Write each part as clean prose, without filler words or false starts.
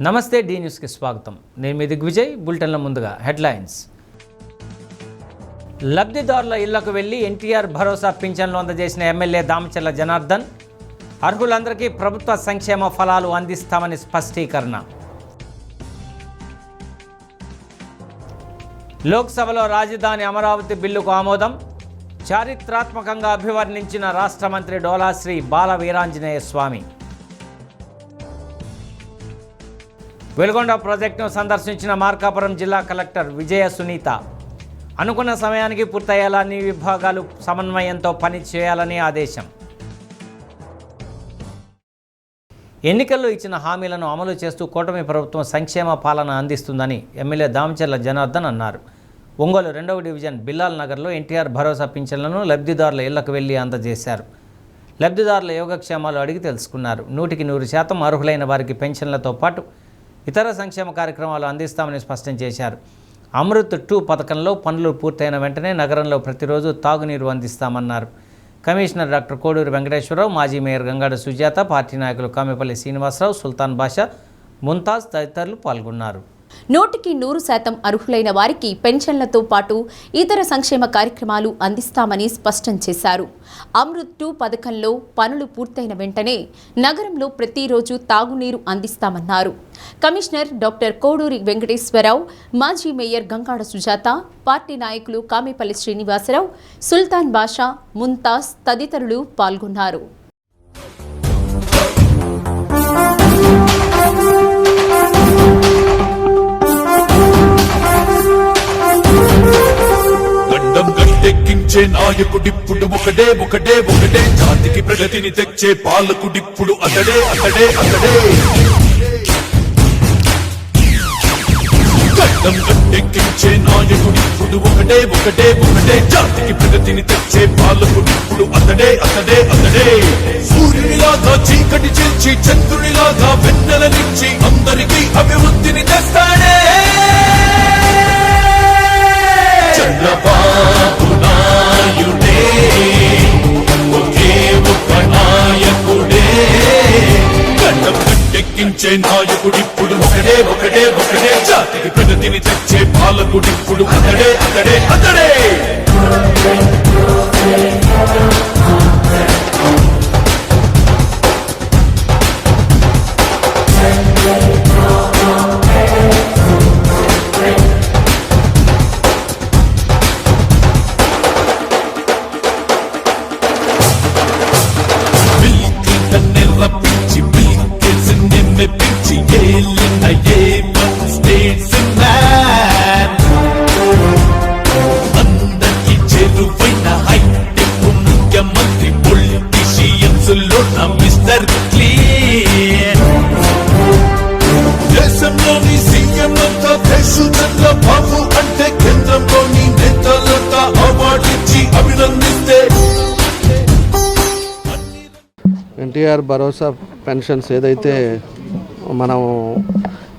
నమస్తే డి న్యూస్కి స్వాగతం. నేను మీ దిగ్విజయ్. బులెటిన్ల ముందుగా హెడ్లైన్స్. లబ్ధిదారుల ఇళ్లకు వెళ్లి ఎన్టీఆర్ భరోసా పింఛన్లు అందజేసిన ఎమ్మెల్యే దామచర్ల జనార్దన్. అర్హులందరికీ ప్రభుత్వ సంక్షేమ ఫలాలు అందిస్తామని స్పష్టీకరణ. లోక్సభలో రాజధాని అమరావతి బిల్లుకు ఆమోదం. చారిత్రాత్మకంగా అభివర్ణించిన రాష్ట్ర మంత్రి డోలా శ్రీ బాల వీరాంజనేయ స్వామి. వెలుగొండ ప్రాజెక్టును సందర్శించిన మార్కాపురం జిల్లా కలెక్టర్ విజయ సునీత. అనుకున్న సమయానికి పూర్తయ్యేలా అన్ని విభాగాలు సమన్వయంతో పని చేయాలని ఆదేశం. ఎన్నికల్లో ఇచ్చిన హామీలను అమలు చేస్తూ కూటమి ప్రభుత్వం సంక్షేమ పాలన అందిస్తుందని ఎమ్మెల్యే దామచర్ల జనార్దన్ అన్నారు. ఒంగోలు 2వ డివిజన్ బిల్లాల్ నగర్లో ఎన్టీఆర్ భరోసా పింఛన్లను లబ్ధిదారుల ఇళ్లకు వెళ్లి అందజేశారు. లబ్ధిదారుల యోగక్షేమాలు అడిగి తెలుసుకున్నారు. 100% అర్హులైన వారికి పెన్షన్లతో పాటు ఇతర సంక్షేమ కార్యక్రమాలు అందిస్తామని స్పష్టం చేశారు. అమృత్ 2 పథకంలో పనులు పూర్తయిన వెంటనే నగరంలో ప్రతిరోజు తాగునీరు అందిస్తామన్నారు. కమిషనర్ డాక్టర్ కోడూరి వెంకటేశ్వరరావు, మాజీ మేయర్ గంగాడ సుజాత, పార్టీ నాయకులు కామెపల్లి శ్రీనివాసరావు, సుల్తాన్ బాషా, ముంతాజ్ తదితరులు పాల్గొన్నారు. 100% అర్హులైన వారికి పెన్షన్లతో పాటు ఇతర సంక్షేమ కార్యక్రమాలు అందిస్తామని స్పష్టం చేశారు. అమృత్ 2 పథకంలో పనులు పూర్తయిన వెంటనే నగరంలో ప్రతిరోజు తాగునీరు అందిస్తామన్నారు. కమిషనర్ డాక్టర్ కోడూరి వెంకటేశ్వరరావు, మాజీ మేయర్ గంగాడ సుజాత, పార్టీ నాయకులు కామెపల్లి శ్రీనివాసరావు, సుల్తాన్ బాషా, ముంతాజ్ తదితరులు పాల్గొన్నారు. గట్టెక్కించే నాయకుడిప్పుడు ఒకడే ఒకడే ఒకడే, జాతికి ప్రగతిని తెచ్చే పాలకుడిప్పుడు అతడే అతడే అతడే. గడ్డం గట్టెక్కించే నాయకుడిప్పుడు ఒకడే ఒకడే ఒకడే, జాతికి ప్రగతిని తెచ్చే పాలకుడిప్పుడు అతడే అతడే అతడే. సూర్యునిలాగా చీకటి చేర్చి చంద్రునిలాగా వెన్నెల నుంచి అందరికీ అభివృద్ధిని తెస్తాడే. చంద్రబాబు నాయుడే ఒకే ఒక నాయకుడే, గడ్డం గట్టెక్కించే నాయకుడిప్పుడు ఒకడే ఒకడే ఒకడే, జాతికి ప్రగతిని తెచ్చే పాలకుడిప్పుడు అతడే అతడే అతడే. అందరికి చెరువైన హైటెక్ ముఖ్యమంత్రి పొలిటీషియన్స్ లో నా మిస్టర్ క్లీన్. దేశంలోని సీఎం అంతా దేశంలో బాబు అంటే కేంద్రంలోని నేతలంతా అవార్డిచ్చి అభినందిస్తే. ఎన్టీఆర్ భరోసా పెన్షన్స్ ఏదైతే మనం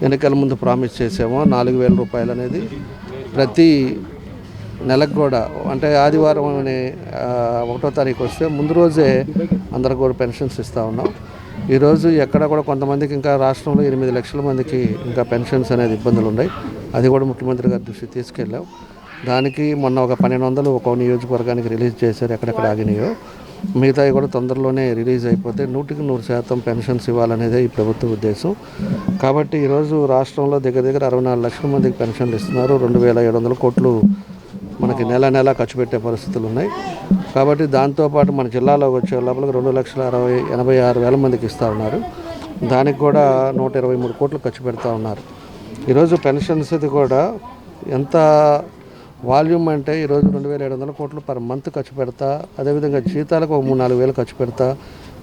ఎన్నికల ముందు ప్రామిస్ చేసామో 4,000 రూపాయలు అనేది ప్రతి నెలకు కూడా, అంటే ఆదివారం 1వ తారీఖు వస్తే ముందు రోజే అందరికి కూడా పెన్షన్స్ ఇస్తూ ఉన్నాం. ఈరోజు ఎక్కడ కూడా కొంతమందికి ఇంకా రాష్ట్రంలో 8 లక్షల మందికి ఇంకా పెన్షన్స్ అనేది ఇబ్బందులు ఉన్నాయి. అది కూడా ముఖ్యమంత్రి గారి దృష్టికి తీసుకెళ్ళాం. దానికి మొన్న ఒక 1,200 ఒక నియోజకవర్గానికి రిలీజ్ చేశారు, ఎక్కడెక్కడ ఆగినాయో. మిగతావి కూడా తొందరలోనే రిలీజ్ అయిపోతే 100% పెన్షన్స్ ఇవ్వాలనేదే ఈ ప్రభుత్వ ఉద్దేశం. కాబట్టి ఈరోజు రాష్ట్రంలో దగ్గర 64 లక్షల మందికి పెన్షన్లు ఇస్తున్నారు. 2,700 కోట్లు మనకి నెల ఖర్చు పెట్టే పరిస్థితులు ఉన్నాయి. కాబట్టి దాంతోపాటు మన జిల్లాలోకి వచ్చే లోపల 2,86,000 మందికి ఇస్తూ ఉన్నారు. దానికి కూడా 123 కోట్లు ఖర్చు పెడతా ఉన్నారు. ఈరోజు పెన్షన్స్ది కూడా ఎంత వాల్యూమ్ అంటే ఈరోజు 2,700 కోట్లు పర్ మంత్ ఖర్చు పెడతా, అదేవిధంగా జీతాలకు 3-4 వేలు ఖర్చు పెడతా.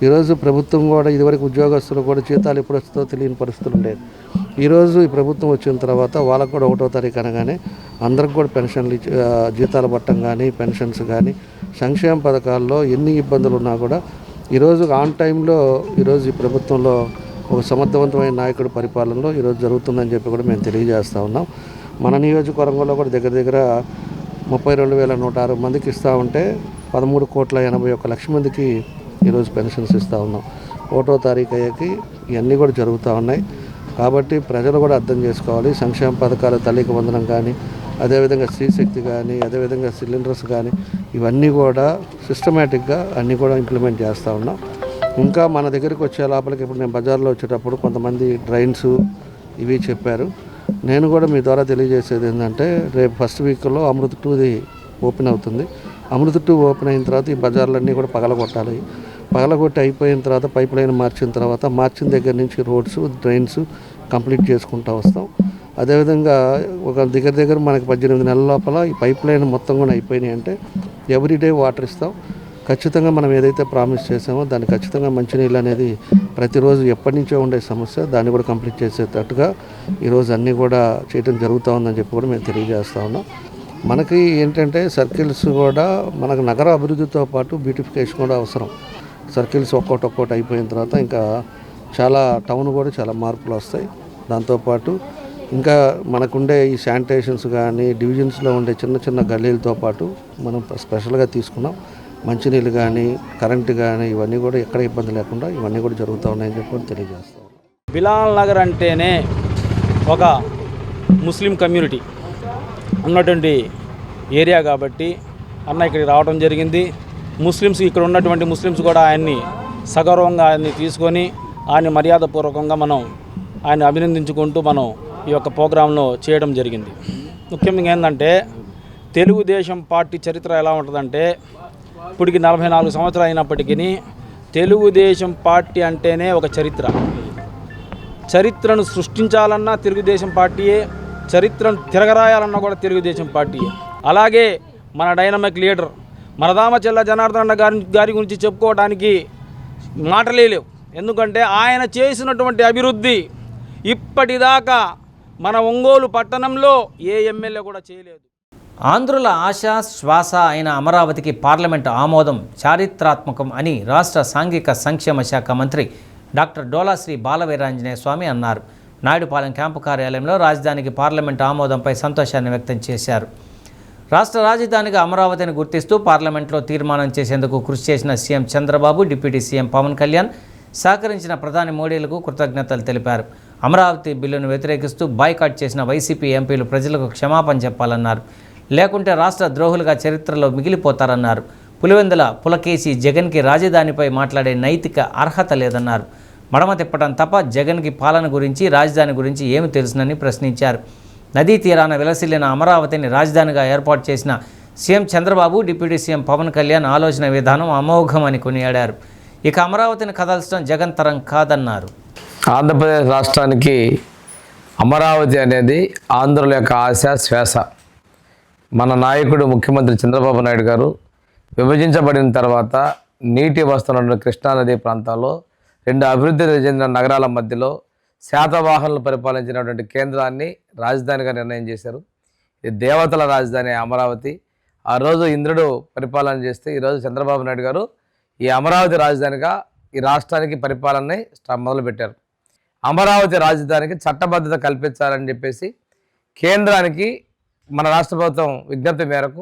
ఈరోజు ప్రభుత్వం కూడా ఇదివరకు ఉద్యోగస్తులు కూడా జీతాలు ఎప్పుడు వస్తుందో తెలియని పరిస్థితులు ఉండేది. ఈరోజు ఈ ప్రభుత్వం వచ్చిన తర్వాత వాళ్ళకు కూడా 1వ తారీఖు అనగానే అందరికి కూడా పెన్షన్లు జీతాలు పట్టం కానీ పెన్షన్స్ కానీ సంక్షేమ పథకాల్లో ఎన్ని ఇబ్బందులు ఉన్నా కూడా ఈరోజు ఆన్ టైంలో ఈరోజు ఈ ప్రభుత్వంలో ఒక సమర్థవంతమైన నాయకుడి పరిపాలనలో ఈరోజు జరుగుతుందని చెప్పి కూడా మేము తెలియజేస్తూ ఉన్నాం. మన నియోజకవర్గంలో కూడా దగ్గర 32,106 మందికి ఇస్తూ ఉంటే 13,81,00,000 మందికి ఈరోజు పెన్షన్స్ ఇస్తూ ఉన్నాం. 1వ తారీఖు అయ్యాకి ఇవన్నీ కూడా జరుగుతూ ఉన్నాయి. కాబట్టి ప్రజలు కూడా అర్థం చేసుకోవాలి. సంక్షేమ పథకాలు తల్లికి వందనం కానీ, అదేవిధంగా స్త్రీశక్తి కానీ, అదేవిధంగా సిలిండర్స్ కానీ, ఇవన్నీ కూడా సిస్టమేటిక్గా అన్నీ కూడా ఇంప్లిమెంట్ చేస్తూ ఉన్నాం. ఇంకా మన దగ్గరికి వచ్చే లోపలికి ఇప్పుడు నేను బజార్లో వచ్చేటప్పుడు కొంతమంది డ్రైన్స్ ఇవి చెప్పారు. నేను కూడా మీ ద్వారా తెలియజేసేది ఏంటంటే, రేపు ఫస్ట్ వీక్లో అమృత్ 2ది ఓపెన్ అవుతుంది. అమృత్ 2 ఓపెన్ అయిన తర్వాత ఈ బజార్లన్నీ కూడా పగలగొట్టాలి. పగలగొట్టి అయిపోయిన తర్వాత పైప్ లైన్ మార్చిన తర్వాత మార్చిన దగ్గర నుంచి రోడ్స్, డ్రైన్స్ కంప్లీట్ చేసుకుంటూ వస్తాం. అదేవిధంగా ఒక దగ్గర మనకి 18 నెలల లోపల ఈ పైప్ లైన్ మొత్తం కూడా అయిపోయినాయి అంటే ఎవ్రీడే వాటర్ ఇస్తాం. ఖచ్చితంగా మనం ఏదైతే ప్రామిస్ చేసామో దాన్ని ఖచ్చితంగా మంచినీళ్ళు అనేది ప్రతిరోజు ఎప్పటి నుంచో ఉండే సమస్య, దాన్ని కూడా కంప్లీట్ చేసేటట్టుగా ఈరోజు అన్నీ కూడా చేయడం జరుగుతూ ఉందని చెప్పి కూడా మేము తెలియజేస్తూ ఉన్నాం. మనకి ఏంటంటే సర్కిల్స్ కూడా మనకు నగర అభివృద్ధితో పాటు బ్యూటిఫికేషన్ కూడా అవసరం. సర్కిల్స్ ఒక్కోటి అయిపోయిన తర్వాత ఇంకా చాలా టౌన్ కూడా చాలా మార్పులు వస్తాయి. దాంతోపాటు ఇంకా మనకుండే ఈ శానిటేషన్స్ కానీ డివిజన్స్లో ఉండే చిన్న గల్లీలతో పాటు మనం స్పెషల్గా తీసుకున్నాం. మంచినీళ్ళు కానీ, కరెంటు కానీ, ఇవన్నీ కూడా ఎక్కడ ఇబ్బంది లేకుండా ఇవన్నీ కూడా జరుగుతూ ఉన్నాయని చెప్పి తెలియజేస్తాం. బిలాల్ నగర్ అంటేనే ఒక ముస్లిం కమ్యూనిటీ ఉన్నటువంటి ఏరియా కాబట్టి అన్న ఇక్కడికి రావడం జరిగింది. ముస్లిమ్స్ ఇక్కడ ఉన్నటువంటి ముస్లిమ్స్ కూడా ఆయన్ని సగౌరవంగా ఆయన్ని తీసుకొని ఆయన్ని మర్యాదపూర్వకంగా మనం ఆయన అభినందించుకుంటూ మనం ఈ యొక్క ప్రోగ్రాంలో చేయడం జరిగింది. ముఖ్యంగా ఏంటంటే తెలుగుదేశం పార్టీ చరిత్ర ఎలా ఉంటుందంటే, ఇప్పటికి 44 సంవత్సరాలు అయినప్పటికీ తెలుగుదేశం పార్టీ అంటేనే ఒక చరిత్రను సృష్టించాలన్నా తెలుగుదేశం పార్టీయే, చరిత్రను తిరగరాయాలన్నా కూడా తెలుగుదేశం పార్టీయే. అలాగే మన డైనమిక్ లీడర్ మన దామచర్ల జనార్దన్ గారి గురించి చెప్పుకోవడానికి మాటలే లేవు. ఎందుకంటే ఆయన చేసినటువంటి అభివృద్ధి ఇప్పటిదాకా మన ఒంగోలు పట్టణంలో ఏ ఎమ్మెల్యే కూడా చేయలేదు. ఆంధ్రుల ఆశ శ్వాస అయిన అమరావతికి పార్లమెంటు ఆమోదం చారిత్రాత్మకం అని రాష్ట్ర సాంఘిక సంక్షేమ శాఖ మంత్రి డాక్టర్ డోలాశ్రీ బాలవీరాంజనేయ స్వామి అన్నారు. నాయుడుపాలెం క్యాంపు కార్యాలయంలో రాజధానికి పార్లమెంటు ఆమోదంపై సంతోషాన్ని వ్యక్తం చేశారు. రాష్ట్ర రాజధానిగా అమరావతిని గుర్తిస్తూ పార్లమెంట్లో తీర్మానం చేసేందుకు కృషి చేసిన CM Chandrababu, deputy CM Pawan Kalyan, సహకరించిన ప్రధాని మోడీలకు కృతజ్ఞతలు తెలిపారు. అమరావతి బిల్లును వ్యతిరేకిస్తూ బాయ్కాట్ చేసిన వైసీపీ ఎంపీలు ప్రజలకు క్షమాపణ చెప్పాలన్నారు. లేకుంటే రాష్ట్ర ద్రోహులుగా చరిత్రలో మిగిలిపోతారన్నారు. పులివెందుల పులకేసి జగన్కి రాజధానిపై మాట్లాడే నైతిక అర్హత లేదన్నారు. మడమ తిప్పడం తప్ప జగన్కి పాలన గురించి, రాజధాని గురించి ఏమి తెలుసునని ప్రశ్నించారు. నదీ తీరాన విలసిల్లిన అమరావతిని రాజధానిగా ఏర్పాటు చేసిన CM Chandrababu, deputy CM Pawan Kalyan ఆలోచన విధానం అమోఘమని కొనియాడారు. ఇక అమరావతిని కదల్చడం జగన్ తరం కాదన్నారు. ఆంధ్రప్రదేశ్ రాష్ట్రానికి అమరావతి అనేది ఆంధ్రుల యొక్క ఆశ శ్వాస. మన నాయకుడు ముఖ్యమంత్రి చంద్రబాబు నాయుడు గారు విభజించబడిన తర్వాత నీటి వస్తున్న కృష్ణానది ప్రాంతాల్లో 2 అభివృద్ధి చెందిన నగరాల మధ్యలో శాతవాహనులు పరిపాలించినటువంటి కేంద్రాన్ని రాజధానిగా నిర్ణయం చేశారు. ఇది దేవతల రాజధాని అమరావతి. ఆ రోజు ఇంద్రుడు పరిపాలన చేస్తే ఈరోజు చంద్రబాబు నాయుడు గారు ఈ అమరావతి రాజధానిగా ఈ రాష్ట్రానికి పరిపాలనని మొదలుపెట్టారు. అమరావతి రాజధానికి చట్టబద్ధత కల్పించాలని చెప్పేసి కేంద్రానికి మన రాష్ట్ర ప్రభుత్వం విజ్ఞప్తి మేరకు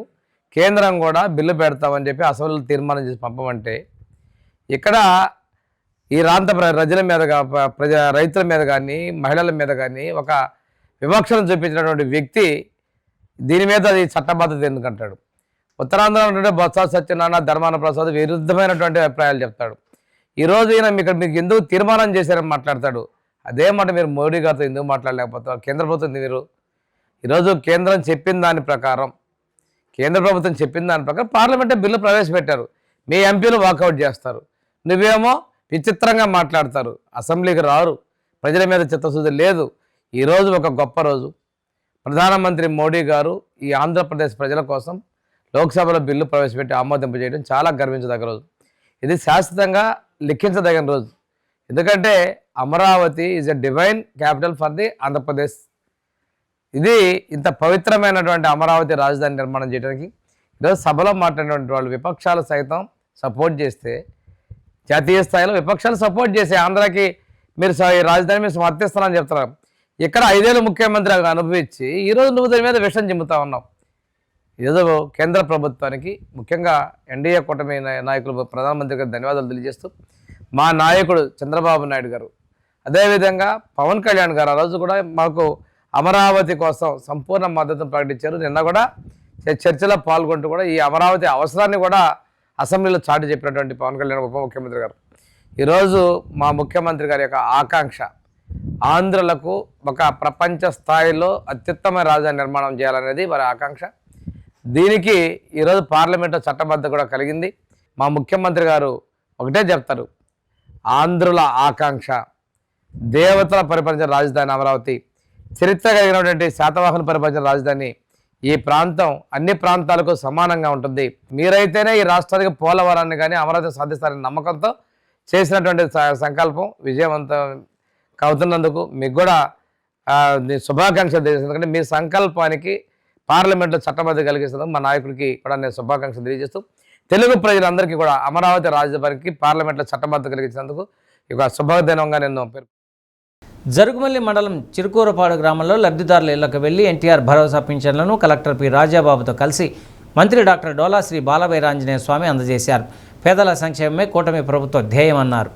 కేంద్రం కూడా బిల్లు పెడతామని చెప్పి అసెంబ్లీలో తీర్మానం చేసి పంపమంటే, ఇక్కడ ఈ ప్రాంత ప్రజల మీద రైతుల మీద కానీ మహిళల మీద కానీ ఒక వివక్షను చూపించినటువంటి వ్యక్తి దీని మీద అది చట్టబద్ధత ఎందుకంటాడు. ఉత్తరాంధ్ర ఉంటుంటే బొత్స సత్యనారాయణ, ధర్మాన ప్రసాద్ విరుద్ధమైనటువంటి అభిప్రాయాలు చెప్తాడు. ఈరోజు ఈయన మీకు ఎందుకు తీర్మానం చేశారని మాట్లాడతాడు. అదే మాట మీరు మోడీ గారితో ఎందుకు మాట్లాడలేకపోతారు? కేంద్ర ప్రభుత్వం మీరు ఈరోజు కేంద్రం చెప్పిన దాని ప్రకారం, కేంద్ర ప్రభుత్వం చెప్పిన దాని ప్రకారం పార్లమెంట్లో బిల్లు ప్రవేశపెట్టారు. మీ ఎంపీలు వాకౌట్ చేస్తారు, నువ్వేమో విచిత్రంగా మాట్లాడతారు, అసెంబ్లీకి రారు, ప్రజల మీద చిత్తశుద్ధి లేదు. ఈరోజు ఒక గొప్ప రోజు. ప్రధానమంత్రి మోడీ గారు ఈ ఆంధ్రప్రదేశ్ ప్రజల కోసం లోక్సభలో బిల్లు ప్రవేశపెట్టి ఆమోదింపజేయడం చాలా గర్వించదగ్గ రోజు. ఇది శాశ్వతంగా లిఖించదగిన రోజు. ఎందుకంటే Amaravati is a divine capital for the Andhra Pradesh. ఇది ఇంత పవిత్రమైనటువంటి అమరావతి రాజధాని నిర్మాణం చేయడానికి ఈరోజు సభలో మాట్లాడినటువంటి వాళ్ళు విపక్షాలు సైతం సపోర్ట్ చేస్తే, జాతీయ స్థాయిలో విపక్షాలు సపోర్ట్ చేసి ఆంధ్రాకి మీరు ఈ రాజధాని మీరు సమర్థిస్తారని చెప్తున్నారు. ఇక్కడ 5 ఏళ్ళు ముఖ్యమంత్రిగా అనుభవించి ఈరోజు నువ్వు దాని మీద విషం చిమ్ముతా ఉన్నావు. ఈరోజు కేంద్ర ప్రభుత్వానికి, ముఖ్యంగా ఎన్డీఏ కూటమి నాయకులు, ప్రధానమంత్రి గారు ధన్యవాదాలు తెలియజేస్తూ, మా నాయకుడు చంద్రబాబు నాయుడు గారు అదేవిధంగా పవన్ కళ్యాణ్ గారు ఆ రోజు కూడా మాకు అమరావతి కోసం సంపూర్ణ మద్దతును ప్రకటించారు. నిన్న కూడా చర్చలో పాల్గొంటూ కూడా ఈ అమరావతి అవసరాన్ని కూడా అసెంబ్లీలో చాటి చెప్పినటువంటి పవన్ కళ్యాణ్ ఉప ముఖ్యమంత్రి గారు ఈరోజు మా ముఖ్యమంత్రి గారి యొక్క ఆకాంక్ష ఆంధ్రులకు ఒక ప్రపంచ స్థాయిలో అత్యుత్తమ రాజధాని నిర్మాణం చేయాలనేది వారి ఆకాంక్ష. దీనికి ఈరోజు పార్లమెంట్లో చట్టబద్ధత కూడా కలిగింది. మా ముఖ్యమంత్రి గారు ఒకటే చెప్తారు, ఆంధ్రుల ఆకాంక్ష దేవతల పరిపాలించిన రాజధాని అమరావతి, చరిత్ర కలిగినటువంటి శాతవాహన పరిపాలించిన రాజధాని. ఈ ప్రాంతం అన్ని ప్రాంతాలకు సమానంగా ఉంటుంది. మీరైతేనే ఈ రాష్ట్రానికి పోలవరాన్ని కానీ అమరావతి సాధిస్తారనే నమ్మకంతో చేసినటువంటి సంకల్పం విజయవంతం అవుతున్నందుకు మీకు కూడా శుభాకాంక్షలు తెలియజేస్తాను. ఎందుకంటే మీ సంకల్పానికి పార్లమెంట్లో చట్టబద్ధత కలిగిస్తుంది. మా నాయకుడికి కూడా నేను శుభాకాంక్షలు తెలియజేస్తూ తెలుగు ప్రజలందరికీ కూడా అమరావతి రాజధానికి పార్లమెంట్లో చట్టబద్ధత కలిగించినందుకు ఇక శుభదినంగా నేను పేరు. జరుగుమల్లి మండలం చిరుకూరపాడు గ్రామంలో లబ్ధిదారుల ఇళ్లకు వెళ్లి ఎన్టీఆర్ భరోసా పింఛన్లను కలెక్టర్ పి రాజాబాబుతో కలిసి మంత్రి డాక్టర్ డోలా శ్రీ బాలవీరాంజనేయ స్వామి అందజేశారు. పేదల సంక్షేమమే కూటమి ప్రభుత్వ ధ్యేయమన్నారు.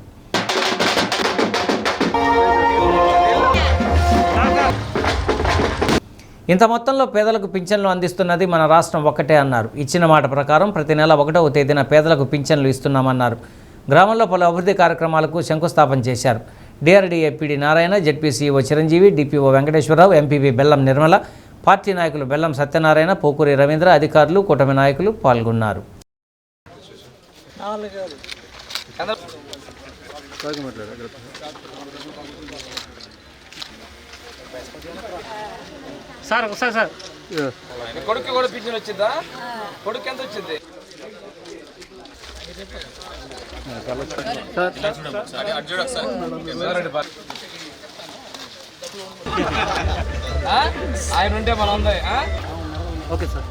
ఇంత మొత్తంలో పేదలకు పింఛన్లు అందిస్తున్నది మన రాష్ట్రం ఒక్కటే అన్నారు. ఇచ్చిన మాట ప్రకారం ప్రతి నెల 1వ తేదీన పేదలకు పింఛన్లు ఇస్తున్నామన్నారు. గ్రామంలో పలు అభివృద్ధి కార్యక్రమాలకు శంకుస్థాపన చేశారు. DRDA PD Narayana, ZPCO Chiranjeevi, DPO Venkateswararao, MPP Bellam Nirmala, party నాయకులు బెల్లం సత్యనారాయణ, పోకూరి రవీంద్ర, అధికారులు, కూటమి నాయకులు పాల్గొన్నారు. సార్ ఒకసారి సార్ కొడుకు కూడా పింఛన్ వచ్చిందా? కొడుకు ఎంత వచ్చింది? ఆయన ఉంటే మనం ఉంది. Okay sir.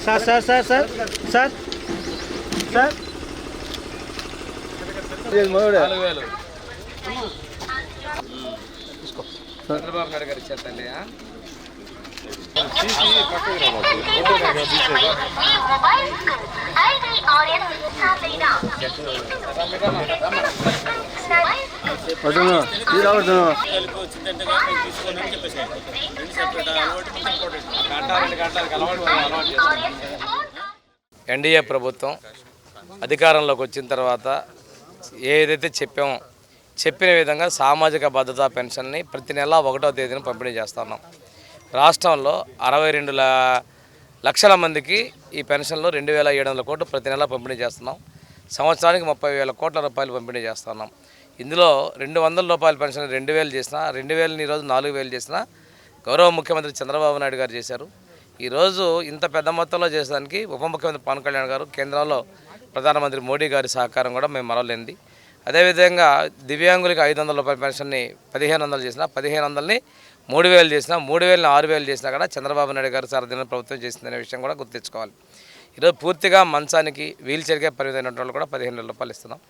Sir sir sir sir sir sir 4,000 Chandrababu Naidu గారు ఇచ్చారు తల్లి. ఎన్డీఏ ప్రభుత్వం అధికారంలోకి వచ్చిన తర్వాత ఏదైతే చెప్పామో చెప్పిన విధంగా సామాజిక భద్రతా పెన్షన్ని ప్రతి నెల 1వ తేదీన పంపిణీ చేస్తున్నాం. రాష్ట్రంలో 62 లక్షల మందికి ఈ పెన్షన్లు 2,700 కోట్లు ప్రతి నెల పంపిణీ చేస్తున్నాం. సంవత్సరానికి 30,000 కోట్ల రూపాయలు పంపిణీ చేస్తున్నాం. ఇందులో 200 రూపాయల పెన్షన్ 2,000 చేసినా, 2,000 ఈరోజు 4,000 చేసినా గౌరవ ముఖ్యమంత్రి చంద్రబాబు నాయుడు గారు చేశారు. ఈరోజు ఇంత పెద్ద మొత్తంలో చేసేదానికి ఉప ముఖ్యమంత్రి పవన్ కళ్యాణ్ గారు, కేంద్రంలో ప్రధానమంత్రి మోడీ గారి సహకారం కూడా మేము మరవలేంది. అదేవిధంగా దివ్యాంగులకి 500 రూపాయల పెన్షన్ని 1,500 చేసినా, 1,500ని 3,000 చేసినా, 3,000ని 6,000 చేసినా కూడా చంద్రబాబు నాయుడు గారు సారథ్యంలో ప్రభుత్వం చేసిందనే విషయం కూడా గుర్తించుకోవాలి. ఈరోజు పూర్తిగా మంచానికి వీల్ చైర్కే పరిమితమైనటువంటి వాళ్ళు కూడా 15,000 రూపాయలు ఇస్తున్నాం.